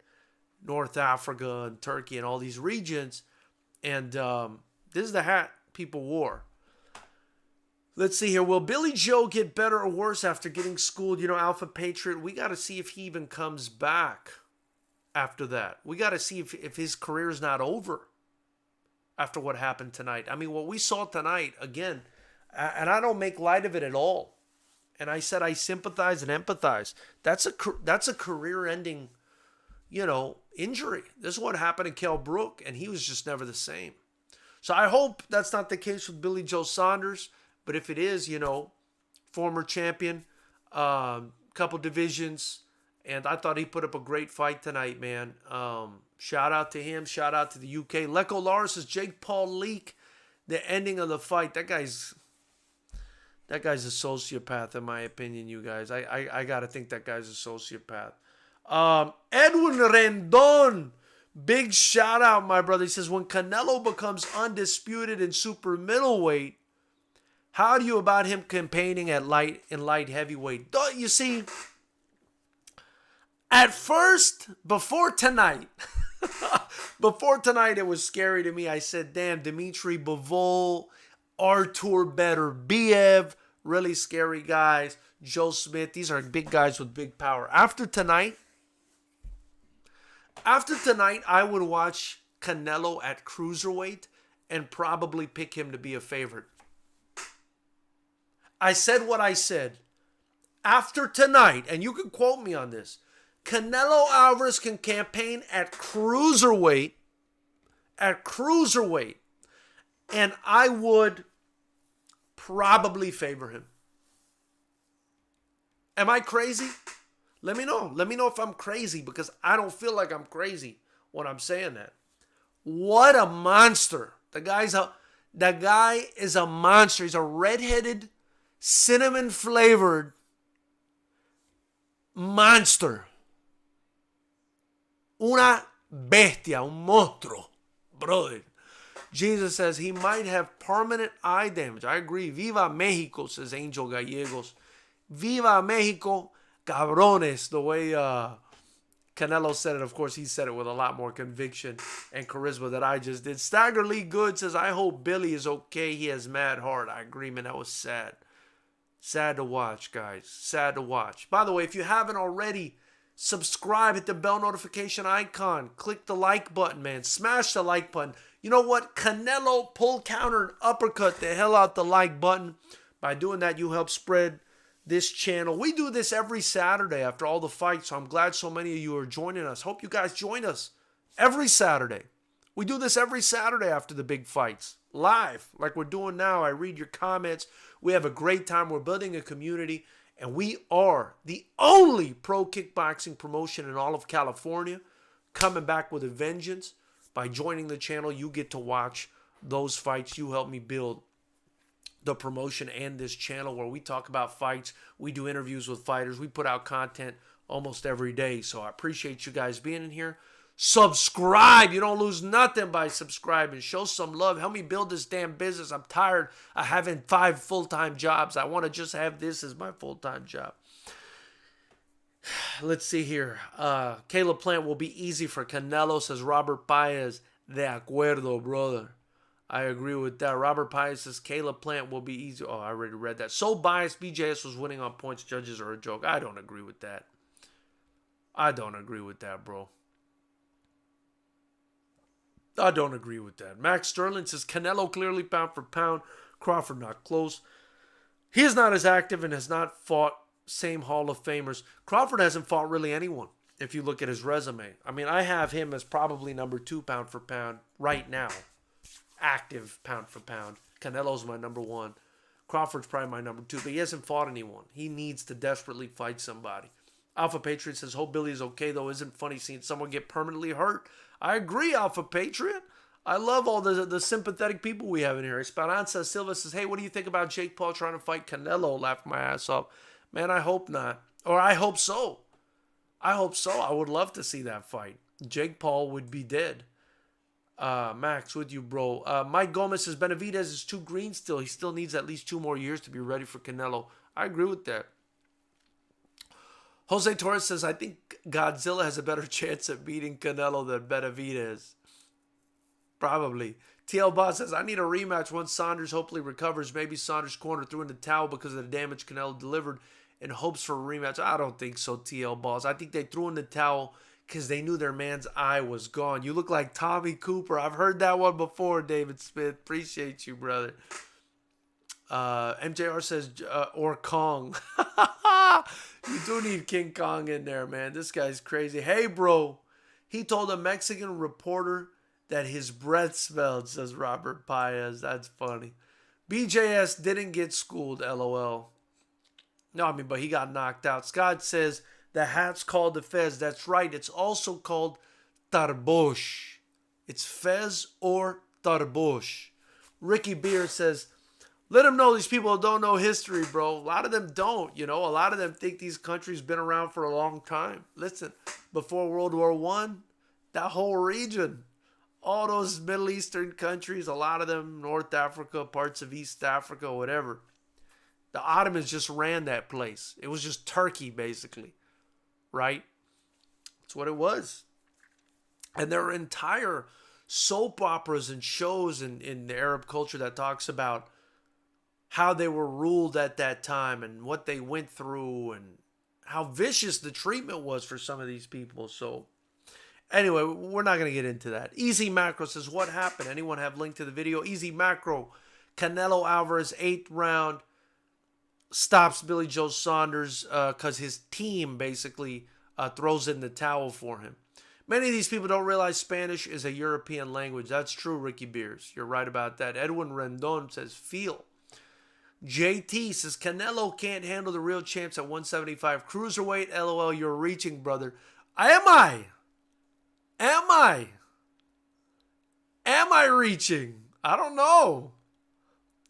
North Africa and Turkey and all these regions. And this is the hat people wore. Let's see here. Will Billy Joe get better or worse after getting schooled? Alpha Patriot, we got to see if he even comes back after that. We got to see if his career is not over after what happened tonight. I mean, what we saw tonight, again, and I don't make light of it at all. And I said I sympathize and empathize. That's a career-ending, injury. This is what happened to Kell Brook, and he was just never the same. So I hope that's not the case with Billy Joe Saunders. But if it is, former champion, couple divisions, and I thought he put up a great fight tonight, man. Shout out to him. Shout out to the UK. Lecco Lars says Jake Paul leak the ending of the fight. That guy's a sociopath, in my opinion, you guys. I gotta think that guy's a sociopath. Edwin Rendon. Big shout out, my brother. He says, when Canelo becomes undisputed in super middleweight, how do you about him campaigning at light heavyweight? You see, at first, before tonight, it was scary to me. I said, damn, Dimitri Bivol, Artur Beterbiev, really scary guys. Joe Smith, these are big guys with big power. After tonight, I would watch Canelo at cruiserweight and probably pick him to be a favorite. I said what I said. After tonight, and you can quote me on this, Canelo Alvarez can campaign at cruiserweight, and I would probably favor him. Am I crazy? Let me know. Let me know if I'm crazy, because I don't feel like I'm crazy when I'm saying that. What a monster. The guy is a monster. He's a redheaded, cinnamon-flavored monster. Una bestia, un monstruo, brother. Jesus says he might have permanent eye damage. I agree. Viva Mexico, says Angel Gallegos. Viva Mexico, cabrones. The way Canelo said it, of course, he said it with a lot more conviction and charisma than I just did. Staggerly Good says, I hope Billy is okay. He has mad heart. I agree, man. That was sad. Sad to watch, guys. Sad to watch. By the way, if you haven't already, subscribe, hit the bell notification icon. Click the like button, man. Smash the like button. You know what? Canelo pull counter and uppercut the hell out the like button. By doing that, you help spread this channel. We do this every Saturday after all the fights, so I'm glad so many of you are joining us. Hope you guys join us every Saturday. We do this every Saturday after the big fights. Live, like we're doing now. I read your comments. We have a great time. We're building a community. And we are the only pro kickboxing promotion in all of California, coming back with a vengeance. By joining the channel, you get to watch those fights. You help me build the promotion and this channel where we talk about fights. We do interviews with fighters. We put out content almost every day. So I appreciate you guys being in here. Subscribe. You don't lose nothing by subscribing. Show some love. Help me build this damn business. I'm tired of having 5 full-time jobs. I want to just have this as my full-time job. Let's see here. Caleb Plant will be easy for Canelo, says Robert Paez. De acuerdo, brother. I agree with that. Robert Paez says Caleb Plant will be easy. Oh, I already read that. So biased. BJS was winning on points. Judges are a joke. I don't agree with that. I don't agree with that, bro. I don't agree with that. Max Sterling says Canelo clearly pound for pound. Crawford not close. He is not as active and has not fought same Hall of Famers. Crawford hasn't fought really anyone if you look at his resume. I mean, I have him as probably number 2 pound for pound right now. Active pound for pound. Canelo's my number 1. Crawford's probably my number 2, but he hasn't fought anyone. He needs to desperately fight somebody. Alpha Patriot says, hope Billy is okay, though. Isn't funny seeing someone get permanently hurt. I agree, Alpha Patriot. I love all the sympathetic people we have in here. Esperanza Silva says, hey, what do you think about Jake Paul trying to fight Canelo? Laugh my ass off. Man, I hope not. Or I hope so. I hope so. I would love to see that fight. Jake Paul would be dead. Max, with you, bro. Mike Gomez says, Benavidez is too green still. He still needs at least 2 more years to be ready for Canelo. I agree with that. Jose Torres says, I think Godzilla has a better chance at beating Canelo than Benavidez. Probably. TL Boss says, I need a rematch once Saunders hopefully recovers. Maybe Saunders' corner threw in the towel because of the damage Canelo delivered in hopes for a rematch. I don't think so, TL Boss. I think they threw in the towel because they knew their man's eye was gone. You look like Tommy Cooper. I've heard that one before, David Smith. Appreciate you, brother. MJR says, or Kong. You do need King Kong in there, man. This guy's crazy. Hey, bro. He told a Mexican reporter that his breath smelled, says Robert Paez. That's funny. BJS didn't get schooled, LOL. No, I mean, but he got knocked out. Scott says the hat's called the Fez. That's right. It's also called Tarbosh. It's Fez or Tarbosh. Ricky Beer says, let them know these people don't know history, bro. A lot of them don't, A lot of them think these countries been around for a long time. Listen, before World War I, that whole region, all those Middle Eastern countries, a lot of them, North Africa, parts of East Africa, whatever. The Ottomans just ran that place. It was just Turkey, basically. Right? That's what it was. And there are entire soap operas and shows in the Arab culture that talks about how they were ruled at that time and what they went through and how vicious the treatment was for some of these people. So anyway, we're not going to get into that. Easy Macro says, what happened? Anyone have link to the video? Easy Macro, Canelo Alvarez, 8th round, stops Billy Joe Saunders because his team basically throws in the towel for him. Many of these people don't realize Spanish is a European language. That's true, Ricky Beers. You're right about that. Edwin Rendon says, feel. JT says, Canelo can't handle the real champs at 175. Cruiserweight, LOL, you're reaching, brother. Am I reaching? I don't know.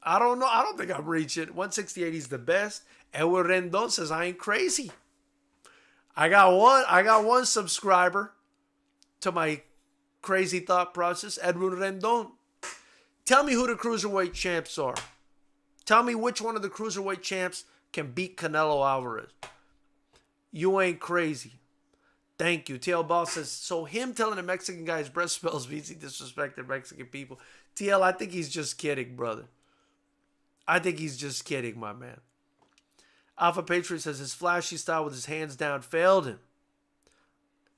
I don't think I'm reaching. 168 is the best. Edwin Rendon says, I ain't crazy. I got one subscriber to my crazy thought process. Edwin Rendon. Tell me who the cruiserweight champs are. Tell me which one of the cruiserweight champs can beat Canelo Alvarez. You ain't crazy. Thank you. TL Ball says, so him telling a Mexican guy his breath smells means he disrespected Mexican people. TL, I think he's just kidding, brother. I think he's just kidding, my man. Alpha Patriot says his flashy style with his hands down failed him.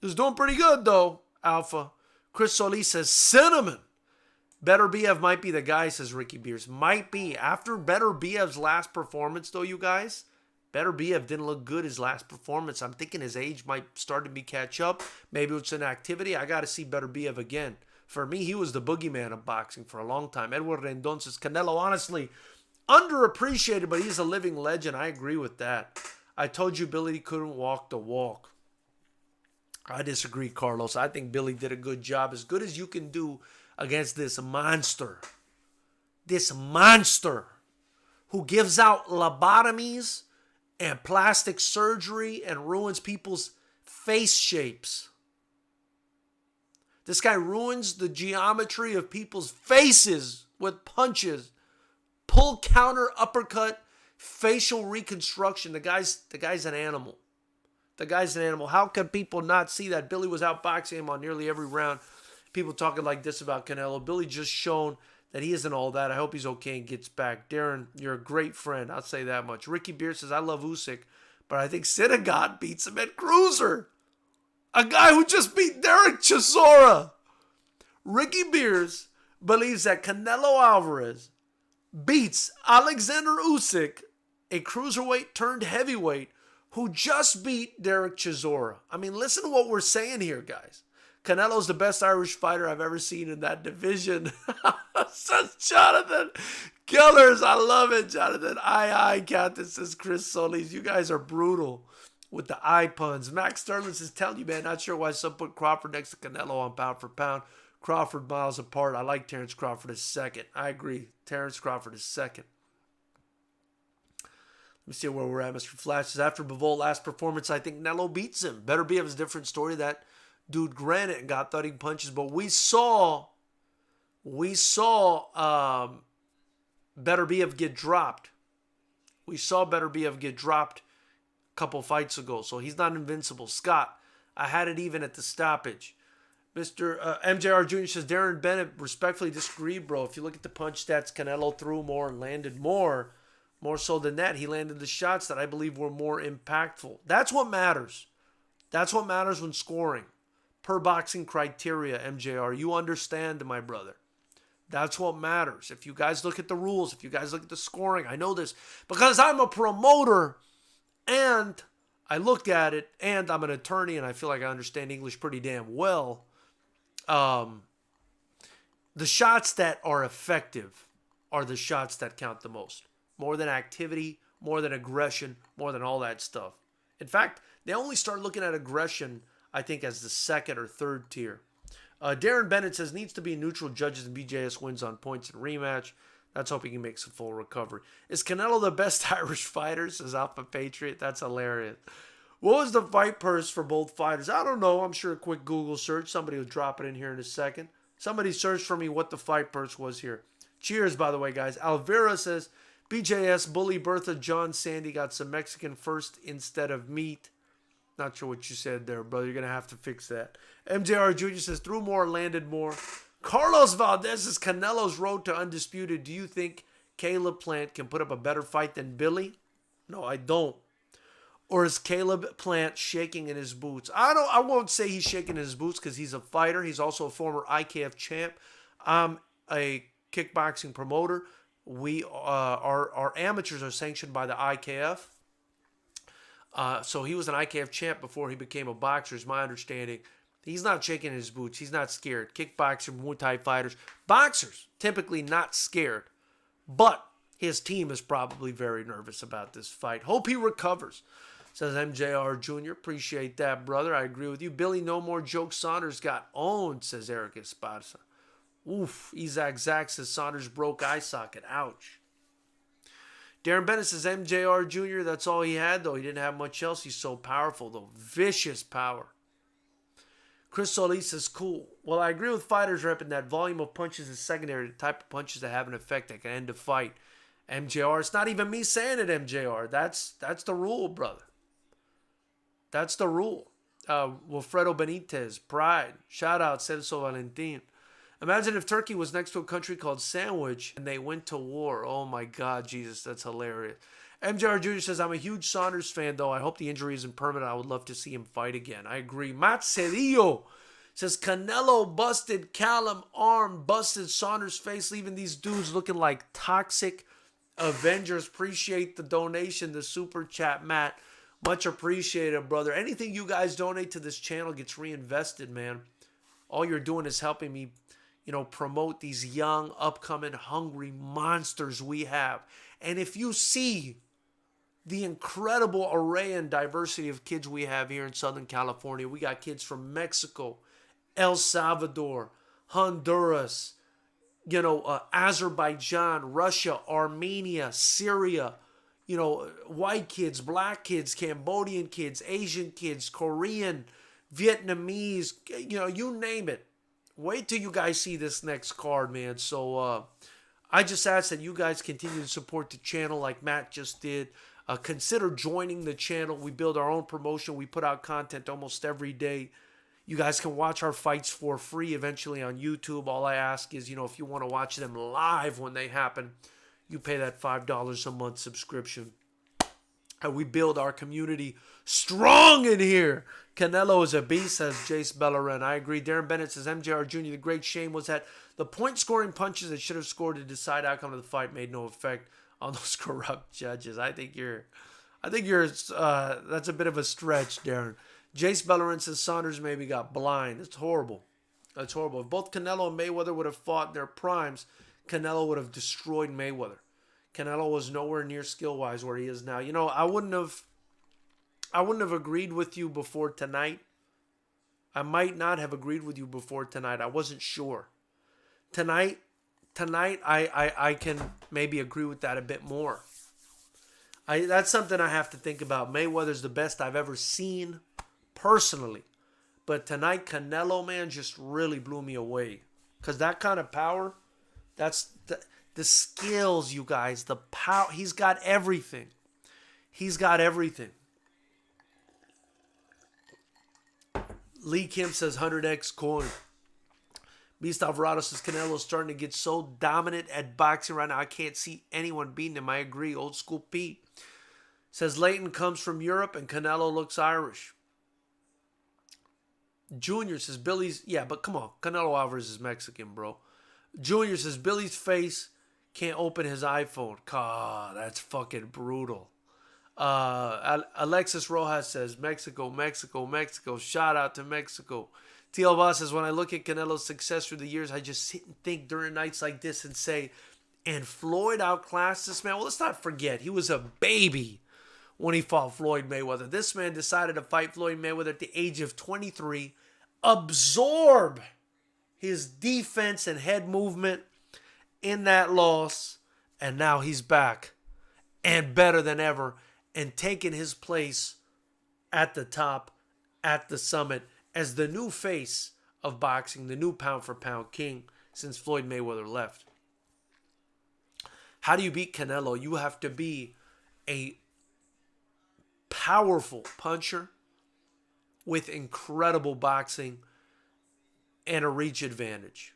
He was doing pretty good, though, Alpha. Chris Solis says, cinnamon. Better BF might be the guy, says Ricky Beers. Might be. After Better BF's last performance, though, you guys, Better BF didn't look good his last performance. I'm thinking his age might start to catch up. Maybe it's an activity. I got to see Better BF again. For me, he was the boogeyman of boxing for a long time. Edward Rendon says, Canelo, honestly, underappreciated, but he's a living legend. I agree with that. I told you Billy couldn't walk the walk. I disagree, Carlos. I think Billy did a good job. As good as you can do against this monster. This monster who gives out lobotomies and plastic surgery and ruins people's face shapes. This guy ruins the geometry of people's faces with punches. Pull, counter, uppercut, facial reconstruction. The guy's an animal. The guy's an animal. How can people not see that? Billy was outboxing him on nearly every round. People talking like this about Canelo. Billy just shown that he isn't all that. I hope he's okay and gets back. Darren, you're a great friend. I'll say that much. Ricky Beer says, I love Usyk, but I think Synagogue beats him at cruiser. A guy who just beat Derek Chisora. Ricky Beers believes that Canelo Alvarez beats Alexander Usyk, a cruiserweight turned heavyweight, who just beat Derek Chisora. I mean, listen to what we're saying here, guys. Canelo's the best Irish fighter I've ever seen in that division. Says Jonathan Killers. I love it, Jonathan. Aye, Captain, says Chris Solis. You guys are brutal with the eye puns. Max Sterling says, tell you, man, not sure why some put Crawford next to Canelo on pound for pound. Crawford miles apart. I like Terrence Crawford as second. I agree. Terrence Crawford is second. Let me see where we're at. Mr. Flash says, after Bivol last performance, I think Canelo beats him. Better be of a different story. That dude granted and got thudding punches, but we saw Better BF get dropped. We saw Better BF get dropped a couple fights ago, so he's not invincible. Scott, I had it even at the stoppage. Mr. MJR Jr. says, Darren Bennett, respectfully disagree, bro. If you look at the punch stats, Canelo threw more and landed more so than that. He landed the shots that I believe were more impactful. That's what matters. That's what matters when scoring. Per boxing criteria, MJR. You understand, my brother. That's what matters. If you guys look at the rules, if you guys look at the scoring, I know this because I'm a promoter and I look at it and I'm an attorney and I feel like I understand English pretty damn well. The shots that are effective are the shots that count the most. More than activity, more than aggression, more than all that stuff. In fact, they only start looking at aggression, I think, as the second or third tier. Darren Bennett says needs to be neutral judges and BJS wins on points in rematch. Let's hope he makes a full recovery. Is Canelo the best Irish fighter? Says Alpha Patriot. That's hilarious. What was the fight purse for both fighters? I don't know. I'm sure a quick Google search. Somebody will drop it in here in a second. Somebody search for me what the fight purse was here. Cheers, by the way, guys. Alvira says, BJS, Bully, Bertha, John, Sandy got some Mexican first instead of meat. Not sure what you said there, brother. You're going to have to fix that. MJR Jr. says, threw more, landed more. Carlos Valdez says, Canelo's road to undisputed. Do you think Caleb Plant can put up a better fight than Billy? No, I don't. Or is Caleb Plant shaking in his boots? I won't say he's shaking in his boots because he's a fighter. He's also a former IKF champ. I'm a kickboxing promoter. We our amateurs are sanctioned by the IKF. So he was an IKF champ before he became a boxer, is my understanding. He's not shaking his boots. He's not scared. Kickboxer, Muay Thai fighters. Boxers, typically not scared. But his team is probably very nervous about this fight. Hope he recovers. Says MJR Jr. Appreciate that, brother. I agree with you. Billy, no more jokes. Saunders got owned, says Eric Esparza. Oof. Isaac Zach says Saunders broke eye socket. Ouch. Darren Bennett says MJR Jr. That's all he had, though. He didn't have much else. He's so powerful, though. Vicious power. Chris Solis says, cool. Well, I agree with FightersRep in that volume of punches is secondary. The type of punches that have an effect that can end a fight. MJR, it's not even me saying it, MJR. That's the rule, brother. That's the rule. Wilfredo Benitez, Pride. Shout out, Celso Valentin. Imagine if Turkey was next to a country called Sandwich and they went to war. Oh my God, Jesus, that's hilarious. MJR Jr. says, I'm a huge Saunders fan, though. I hope the injury isn't permanent. I would love to see him fight again. I agree. Matt Cedillo says, Canelo busted Callum arm, busted Saunders face, leaving these dudes looking like toxic Avengers. Appreciate the donation, the super chat, Matt. Much appreciated, brother. Anything you guys donate to this channel gets reinvested, man. All you're doing is helping me, promote these young, upcoming, hungry monsters we have. And if you see the incredible array and diversity of kids we have here in Southern California, we got kids from Mexico, El Salvador, Honduras, Azerbaijan, Russia, Armenia, Syria, white kids, black kids, Cambodian kids, Asian kids, Korean, Vietnamese, you name it. Wait till you guys see this next card, man. So I just ask that you guys continue to support the channel like Matt just did. Consider joining the channel. We build our own promotion. We put out content almost every day. You guys can watch our fights for free eventually on YouTube. All I ask is, if you want to watch them live when they happen, you pay that $5 a month subscription. And we build our community strong in here. Canelo is a beast, says Jace Bellerin. I agree. Darren Bennett says MJR Jr. The great shame was that the point-scoring punches that should have scored to decide outcome of the fight made no effect on those corrupt judges. I think you're that's a bit of a stretch, Darren. Jace Bellerin says Saunders maybe got blind. It's horrible. That's horrible. If both Canelo and Mayweather would have fought in their primes, Canelo would have destroyed Mayweather. Canelo was nowhere near skill-wise where he is now. I wouldn't have agreed with you before tonight. I might not have agreed with you before tonight. I wasn't sure. Tonight, I can maybe agree with that a bit more. That's something I have to think about. Mayweather's the best I've ever seen personally. But tonight, Canelo, man, just really blew me away. Because that kind of power, that's the skills, you guys, the power. He's got everything. He's got everything. Lee Kim says 100x coin. Beast Alvarado says Canelo's starting to get so dominant at boxing right now. I can't see anyone beating him. I agree. Old school Pete says Leighton comes from Europe and Canelo looks Irish. Junior says Billy's, yeah, but come on. Canelo Alvarez is Mexican, bro. Junior says Billy's face can't open his iPhone. God, that's fucking brutal. Alexis Rojas says Mexico, Mexico, Mexico. Shout out to Mexico. TL Boss says, when I look at Canelo's success through the years, I just sit and think during nights like this and say, and Floyd outclassed this man. Well, let's not forget, he was a baby when he fought Floyd Mayweather. This man decided to fight Floyd Mayweather at the age of 23, absorb his defense and head movement in that loss, and now he's back and better than ever and taking his place at the top, at the summit, as the new face of boxing, the new pound-for-pound king since Floyd Mayweather left. How do you beat Canelo? You have to be a powerful puncher with incredible boxing and a reach advantage.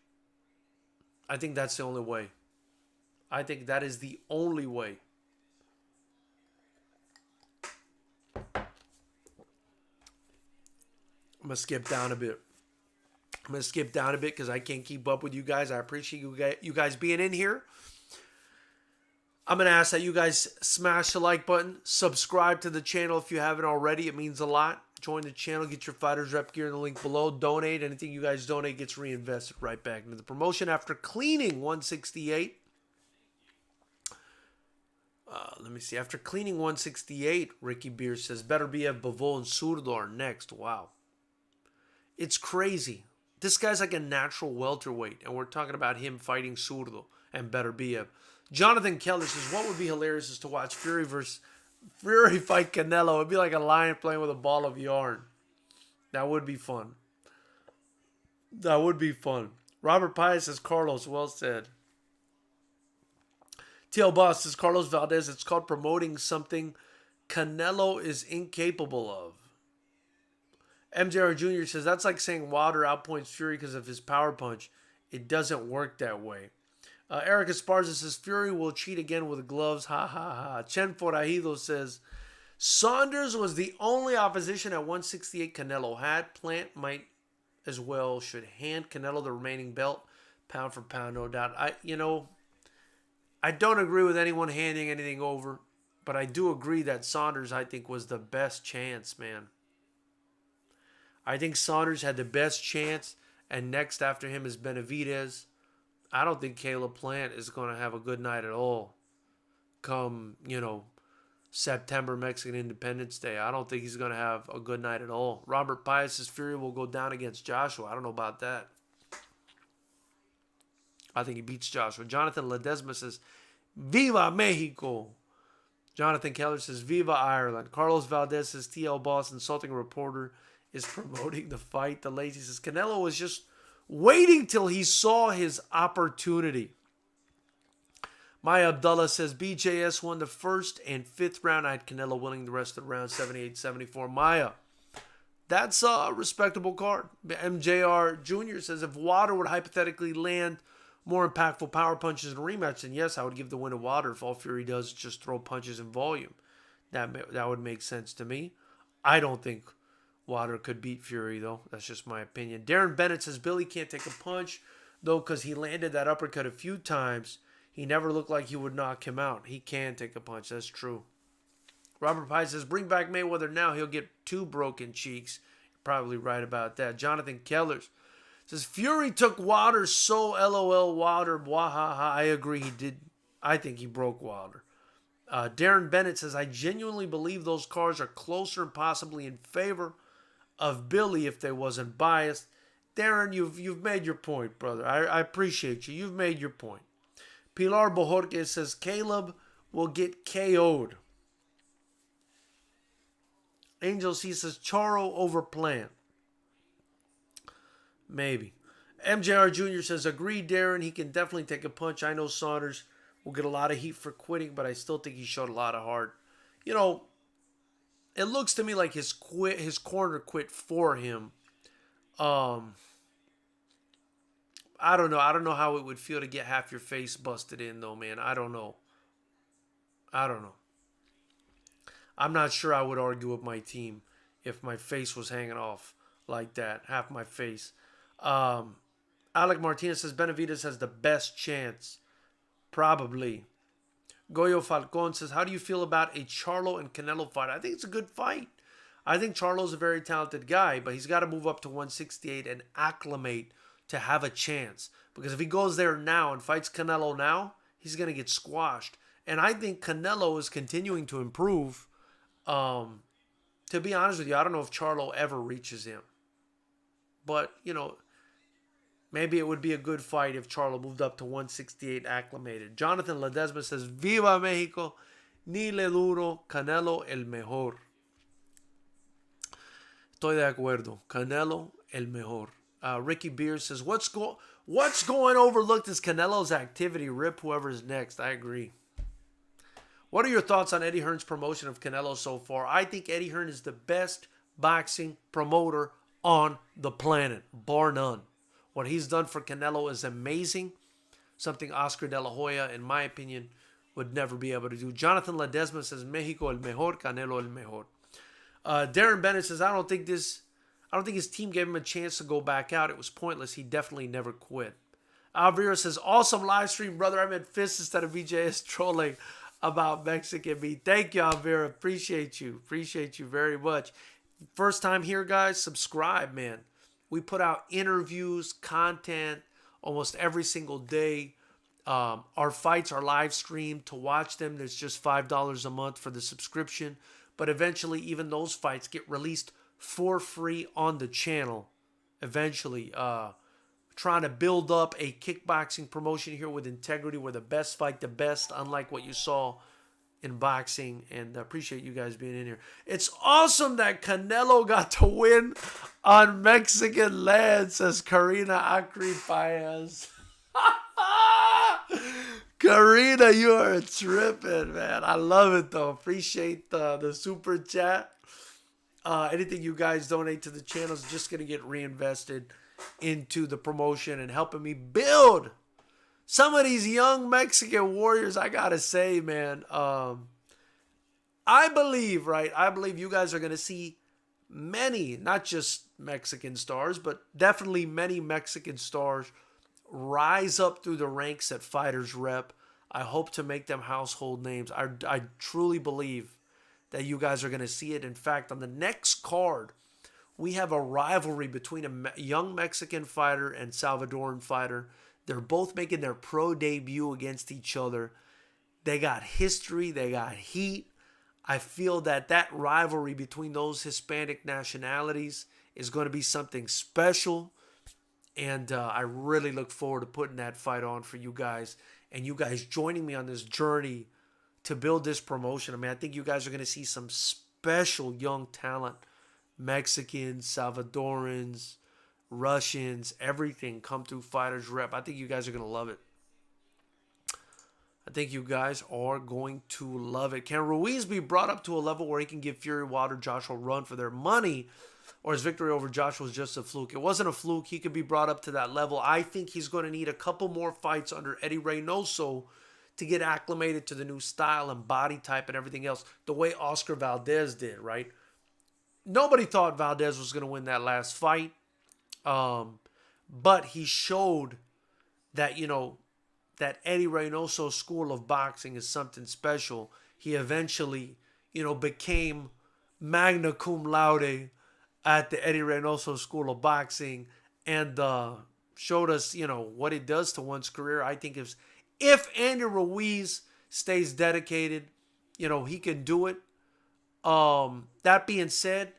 I think that's the only way. I think that is the only way. I'm going to skip down a bit. Because I can't keep up with you guys. I appreciate you guys being in here. I'm going to ask that you guys smash the like button. Subscribe to the channel if you haven't already. It means a lot. Join the channel. Get your Fighters Rep gear in the link below. Donate. Anything you guys donate gets reinvested right back into the promotion. After cleaning 168. Let me see. After cleaning 168, Ricky Beer says, better be a Bavo and Zurdo are next. Wow. It's crazy. This guy's like a natural welterweight, and we're talking about him fighting Zurdo and better be a. Jonathan Keller says, what would be hilarious is to watch Fury fight Canelo. It'd be like a lion playing with a ball of yarn. That would be fun. Robert Pius says, Carlos, well said. TL Boss says, Carlos Valdez, it's called promoting something Canelo is incapable of. MJR Jr. says, that's like saying Wilder outpoints Fury because of his power punch. It doesn't work that way. Eric Esparza says, Fury will cheat again with gloves. Ha, ha, ha. Chen Forajido says, Saunders was the only opposition at 168 Canelo had. Plant might as well should hand Canelo the remaining belt. Pound for pound, no doubt. I don't agree with anyone handing anything over, but I do agree that Saunders, I think, was the best chance, man. I think Saunders had the best chance, and next after him is Benavidez. I don't think Caleb Plant is going to have a good night at all come, September, Mexican Independence Day. I don't think he's going to have a good night at all. Robert Pius' Fury will go down against Joshua. I don't know about that. I think he beats Joshua. Jonathan Ledesma says, Viva Mexico. Jonathan Keller says, Viva Ireland. Carlos Valdez says, TL Boss, insulting a reporter, is promoting the fight. The Lazy says, Canelo was just waiting till he saw his opportunity. Maya Abdullah says, BJS won the first and fifth round. I had Canelo winning the rest of the round, 78-74. Maya, that's a respectable card. MJR Jr. says, if Wilder would hypothetically land more impactful power punches in a rematch, then yes, I would give the win to Wilder. If all Fury does is just throw punches in volume, that would make sense to me. I don't think Wilder could beat Fury, though. That's just my opinion. Darren Bennett says, Billy can't take a punch, though, because he landed that uppercut a few times. He never looked like he would knock him out. He can take a punch. That's true. Robert Pye says, bring back Mayweather now. He'll get 2 broken cheeks. You're probably right about that. Jonathan Kellers says, Fury took Wilder, so LOL Wilder, wahaha. I agree, he did. I think he broke Wilder. Darren Bennett says, I genuinely believe those cards are closer and possibly in favor of Billy if they wasn't biased. Darren, you've made your point, brother. I appreciate you. You've made your point. Pilar Bojorquez says, Caleb will get KO'd. Angel C says, Charo over Plant. Maybe. MJR Jr. says, agree, Darren. He can definitely take a punch. I know Saunders will get a lot of heat for quitting, but I still think he showed a lot of heart. It looks to me like his corner quit for him. I don't know. I don't know how it would feel to get half your face busted in, though, man. I don't know. I'm not sure I would argue with my team if my face was hanging off like that, half my face. Alec Martinez says Benavidez has the best chance. Probably. Goyo Falcon says, how do you feel about a Charlo and Canelo fight? I think it's a good fight. I think Charlo's a very talented guy, but he's got to move up to 168 and acclimate to have a chance. Because if he goes there now and fights Canelo now, he's going to get squashed. And I think Canelo is continuing to improve. To be honest with you, I don't know if Charlo ever reaches him. But, maybe it would be a good fight if Charlo moved up to 168 acclimated. Jonathan Ledesma says, Viva Mexico, ni le duro, Canelo el mejor. Estoy de acuerdo. Canelo el mejor. Ricky Beer says, what's going overlooked is Canelo's activity. Rip whoever's next. I agree. What are your thoughts on Eddie Hearn's promotion of Canelo so far? I think Eddie Hearn is the best boxing promoter on the planet, bar none. What he's done for Canelo is amazing. Something Oscar De La Hoya, in my opinion, would never be able to do. Jonathan Ledesma says, Mexico el mejor, Canelo el mejor. Darren Bennett says, I don't think his team gave him a chance to go back out. It was pointless. He definitely never quit. Alvira says, awesome live stream, brother. I meant fists instead of VJS trolling about Mexican meat. Thank you, Alvira. Appreciate you. Appreciate you very much. First time here, guys, subscribe, man. We put out interviews, content almost every single day. Our fights are live streamed. To watch them, there's just $5 a month for the subscription. But eventually, even those fights get released for free on the channel. Eventually, trying to build up a kickboxing promotion here with integrity, where the best fight the best, unlike what you saw in boxing. And I appreciate you guys being in here. It's awesome that Canelo got to win on Mexican land, says Karina Acri Paez. Karina, you are tripping, man. I love it, though. Appreciate the super chat. Anything you guys donate to the channel is just going to get reinvested into the promotion and helping me build some of these young Mexican warriors. I got to say, man, I believe you guys are going to see many, not just Mexican stars, but definitely many Mexican stars rise up through the ranks at FightersRep. I hope to make them household names. I truly believe that you guys are going to see it. In fact, on the next card, we have a rivalry between a young Mexican fighter and Salvadoran fighter. They're both making their pro debut against each other. They got history. They got heat. I feel that rivalry between those Hispanic nationalities is going to be something special. And I really look forward to putting that fight on for you guys. And you guys joining me on this journey to build this promotion. I mean, I think you guys are going to see some special young talent. Mexicans, Salvadorans, Russians, everything come through FightersRep. I think you guys are going to love it. I think you guys are going to love it. Can Ruiz be brought up to a level where he can give Fury, Wilder, Joshua a run for their money? Or his victory over Joshua was just a fluke? It wasn't a fluke. He could be brought up to that level. I think he's going to need a couple more fights under Eddie Reynoso to get acclimated to the new style and body type and everything else, the way Oscar Valdez did, right? Nobody thought Valdez was going to win that last fight. But he showed that, that Eddie Reynoso school of boxing is something special. He eventually, became magna cum laude at the Eddie Reynoso school of boxing and showed us, what it does to one's career. I think if Andy Ruiz stays dedicated, he can do it. That being said,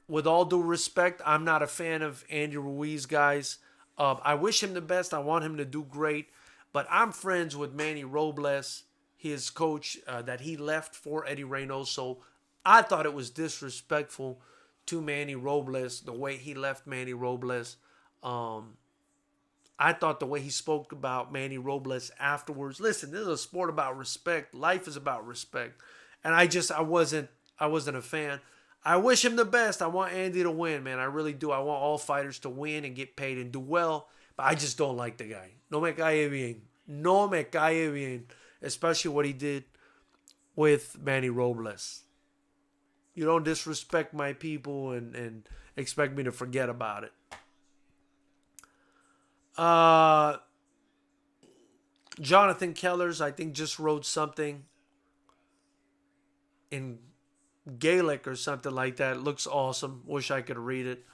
with all due respect, I'm not a fan of Andy Ruiz, guys. I wish him the best. I want him to do great. But I'm friends with Manny Robles, his coach, that he left for Eddie Reynoso. I thought it was disrespectful to Manny Robles, the way he left Manny Robles. I thought the way he spoke about Manny Robles afterwards. Listen, this is a sport about respect. Life is about respect. And I wasn't a fan. I wish him the best. I want Andy to win, man. I really do. I want all fighters to win and get paid and do well. But I just don't like the guy. No me cae bien. No me cae bien. Especially what he did with Manny Robles. You don't disrespect my people and expect me to forget about it. Jonathan Kellers, I think, just wrote something in Gaelic or something like that. It looks awesome. Wish I could read it.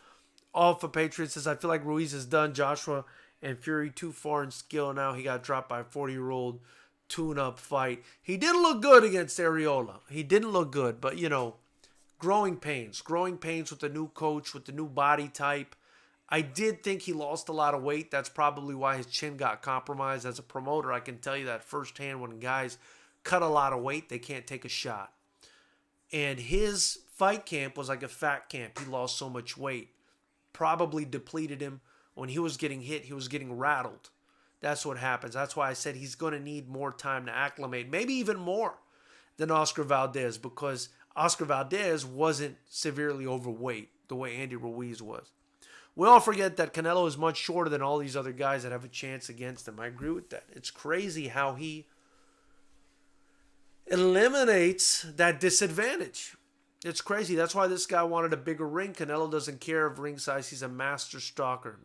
Alpha Patriot says, I feel like Ruiz is done. Joshua and Fury too far in skill now. He got dropped by a 40-year-old tune-up fight. He didn't look good against Areola. He didn't look good, but, you know, growing pains. Growing pains with the new coach, with the new body type. I did think he lost a lot of weight. That's probably why his chin got compromised. As a promoter, I can tell you that firsthand. When guys cut a lot of weight, they can't take a shot. And his fight camp was like a fat camp. He lost so much weight. Probably depleted him. When he was getting hit, he was getting rattled. That's what happens. That's why I said he's going to need more time to acclimate. Maybe even more than Oscar Valdez, because Oscar Valdez wasn't severely overweight the way Andy Ruiz was. We all forget that Canelo is much shorter than all these other guys that have a chance against him. I agree with that. It's crazy how he eliminates that disadvantage. It's crazy. That's why this guy wanted a bigger ring. Canelo doesn't care of ring size. He's a master stalker.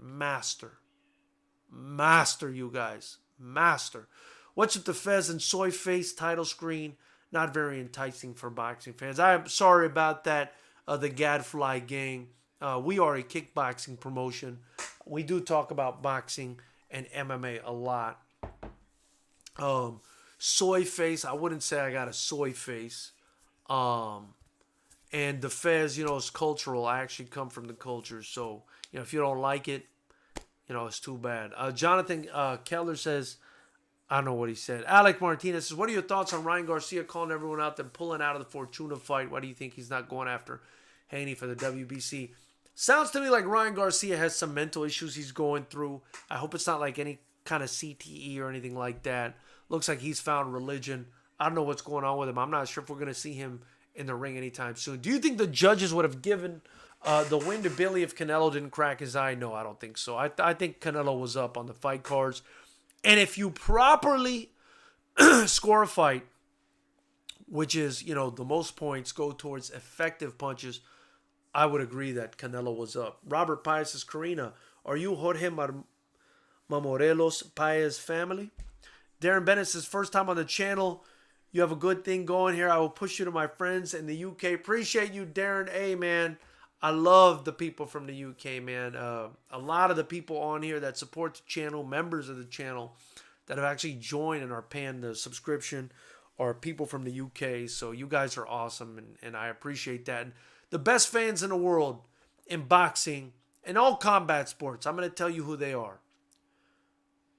Master, you guys. Master. What's with the Fez and soy face title screen? Not very enticing for boxing fans. I'm sorry about that, the Gadfly gang. We are a kickboxing promotion. We do talk about boxing and MMA a lot. Soy face, I wouldn't say I got a soy face. And the Fez, is cultural. I actually come from the culture. So, if you don't like it, it's too bad. Jonathan Keller says, I don't know what he said. Alec Martinez says, what are your thoughts on Ryan Garcia calling everyone out then pulling out of the Fortuna fight? Why do you think he's not going after Haney for the WBC? Sounds to me like Ryan Garcia has some mental issues he's going through. I hope it's not like any kind of CTE or anything like that. Looks like he's found religion. I don't know what's going on with him. I'm not sure if we're going to see him in the ring anytime soon. Do you think the judges would have given the win to Billy if Canelo didn't crack his eye? No, I don't think so. I think Canelo was up on the fight cards. And if you properly score a fight, which is, the most points go towards effective punches, I would agree that Canelo was up. Robert Paez says, Karina, are you Jorge Mamorelos Paez family? Darren Bennett says, first time on the channel. You have a good thing going here. I will push you to my friends in the UK. Appreciate you, Darren. Hey, man, I love the people from the UK, man. A lot of the people on here that support the channel, members of the channel, that have actually joined and are paying the subscription are people from the UK. So you guys are awesome, and I appreciate that. And the best fans in the world in boxing and all combat sports, I'm going to tell you who they are.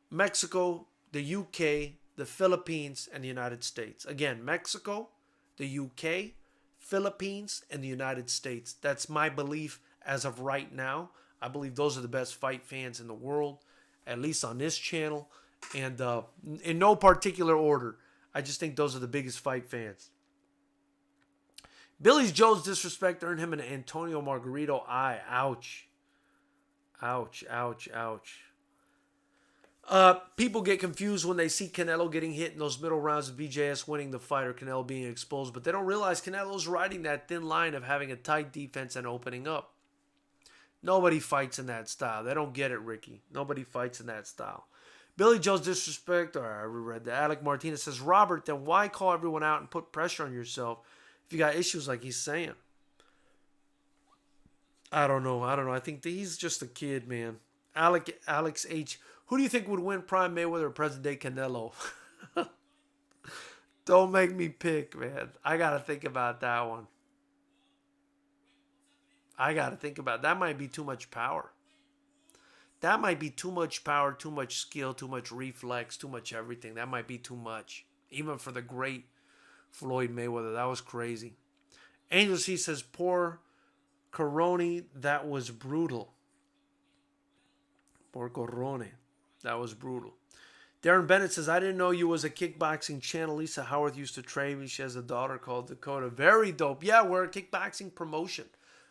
Mexico, the UK, the Philippines, and the United States. Again, Mexico, the UK, Philippines, and the United States. That's my belief as of right now. I believe those are the best fight fans in the world, at least on this channel. And in no particular order, I just think those are the biggest fight fans. Billy Joe's disrespect earned him an Antonio Margarito eye. Ouch. Ouch, ouch, ouch. People get confused when they see Canelo getting hit in those middle rounds of BJS winning the fight or Canelo being exposed, but they don't realize Canelo's riding that thin line of having a tight defense and opening up. Nobody fights in that style. They don't get it, Ricky. Nobody fights in that style. Billy Joe's disrespect, or I reread that. Alec Martinez says, Robert, then why call everyone out and put pressure on yourself if you got issues like he's saying? I don't know. I think that he's just a kid, man. Alex H. Who do you think would win Prime Mayweather or present-day Canelo? Don't make me pick, man. I got to think about that one. That might be too much power. That might be too much power, too much skill, too much reflex, too much everything. That might be too much. Even for the great Floyd Mayweather. That was crazy. Angel C says, poor Coroni, that was brutal. Poor Corone. That was brutal. Darren Bennett says, I didn't know you was a kickboxing channel. Lisa Howarth used to train me. She has a daughter called Dakota. Very dope. Yeah, we're a kickboxing promotion.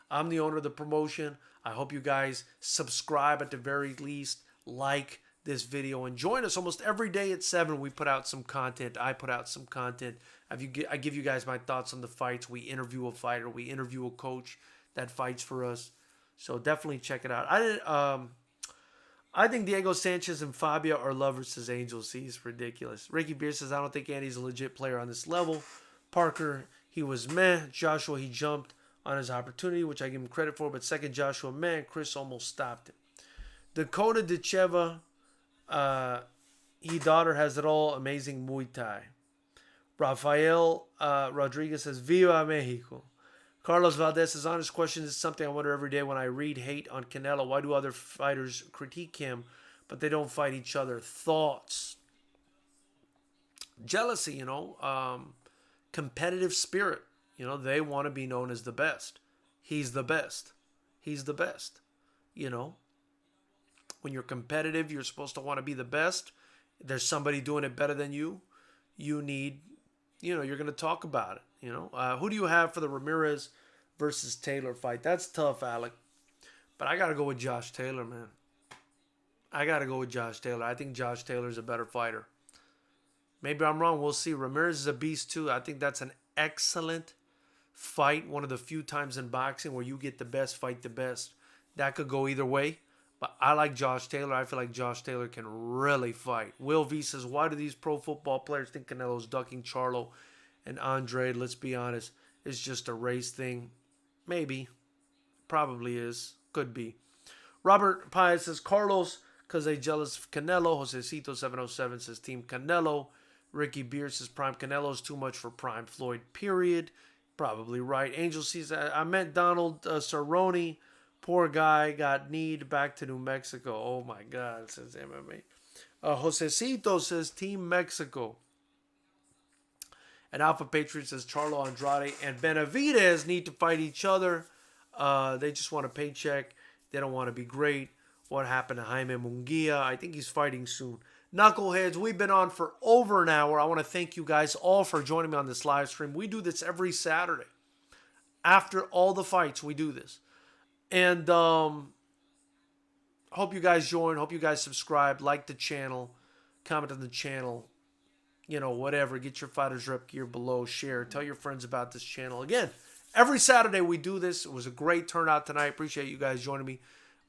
I'm the owner of the promotion. I hope you guys subscribe at the very least, like this video, and join us almost every day at 7. We put out some content. I put out some content. I give you guys my thoughts on the fights. We interview a fighter. We interview a coach that fights for us. So definitely check it out. I think Diego Sanchez and Fabio are lovers, says Angel C. It's ridiculous. Ricky Beer says, I don't think Andy's a legit player on this level. Parker, he was meh. Joshua, he jumped on his opportunity, which I give him credit for. But second, Joshua, man, Chris almost stopped him. Dakota Decheva, he daughter has it all. Amazing Muay Thai. Rafael Rodriguez says, Viva Mexico. Carlos Valdez says, honest question is something I wonder every day when I read hate on Canelo. Why do other fighters critique him, but they don't fight each other? Thoughts? Jealousy, competitive spirit. They want to be known as the best. He's the best. He's the best. When you're competitive, you're supposed to want to be the best. There's somebody doing it better than you. You need, you're going to talk about it. Who do you have for the Ramirez versus Taylor fight? That's tough, Alec. But I got to go with Josh Taylor, man. I think Josh Taylor is a better fighter. Maybe I'm wrong. We'll see. Ramirez is a beast, too. I think that's an excellent fight. One of the few times in boxing where you get the best, fight the best. That could go either way. But I like Josh Taylor. I feel like Josh Taylor can really fight. Will V says, why do these pro football players think Canelo's ducking Charlo and Andre? Let's be honest. It's just a race thing. Maybe. Probably is. Could be. Robert Pius says, Carlos, because they jealous of Canelo. Josecito707 says, Team Canelo. Ricky Beard says, Prime Canelo is too much for Prime Floyd, period. Probably right. Angel says, I meant Donald Cerrone. Poor guy got kneed back to New Mexico. Oh, my God, says MMA. Josecito says, Team Mexico. And Alpha Patriot says, Charlo Andrade and Benavidez need to fight each other. They just want a paycheck. They don't want to be great. What happened to Jaime Munguia? I think he's fighting soon. Knuckleheads, we've been on for over an hour. I want to thank you guys all for joining me on this live stream. We do this every Saturday. After all the fights, we do this. And hope you guys join. Hope you guys subscribe. Like the channel. Comment on the channel. Whatever. Get your Fighters Rep gear below. Share. Tell your friends about this channel. Again, every Saturday we do this. It was a great turnout tonight. Appreciate you guys joining me.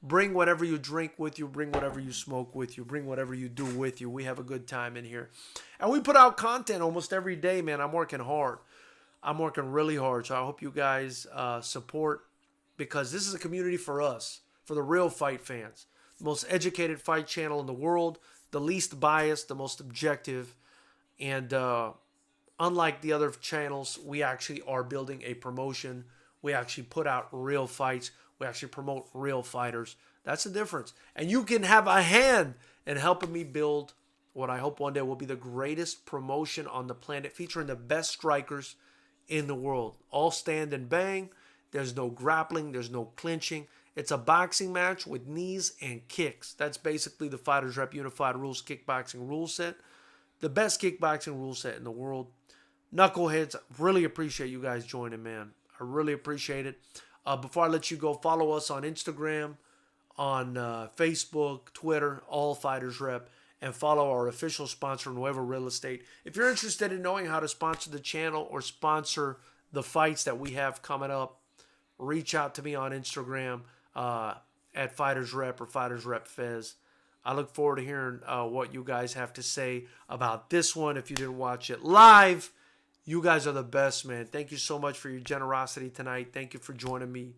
Bring whatever you drink with you. Bring whatever you smoke with you. Bring whatever you do with you. We have a good time in here. And we put out content almost every day, man. I'm working hard. I'm working really hard. So I hope you guys support, because this is a community for us, for the real fight fans. The most educated fight channel in the world. The least biased. The most objective. And unlike the other channels, we actually are building a promotion. We actually put out real fights. We actually promote real fighters. That's the difference. And you can have a hand in helping me build what I hope one day will be the greatest promotion on the planet, featuring the best strikers in the world. All stand and bang. There's no grappling. There's no clinching. It's a boxing match with knees and kicks. That's basically the Fighters Rep Unified Rules Kickboxing rule set. The best kickboxing rule set in the world. Knuckleheads, really appreciate you guys joining, man. I really appreciate it. Before I let you go, follow us on Instagram, on Facebook, Twitter, all Fighters Rep, and follow our official sponsor, Nuevo Real Estate. If you're interested in knowing how to sponsor the channel or sponsor the fights that we have coming up, reach out to me on Instagram at Fighters Rep or Fighters Rep Fez. I look forward to hearing what you guys have to say about this one. If you didn't watch it live, you guys are the best, man. Thank you so much for your generosity tonight. Thank you for joining me.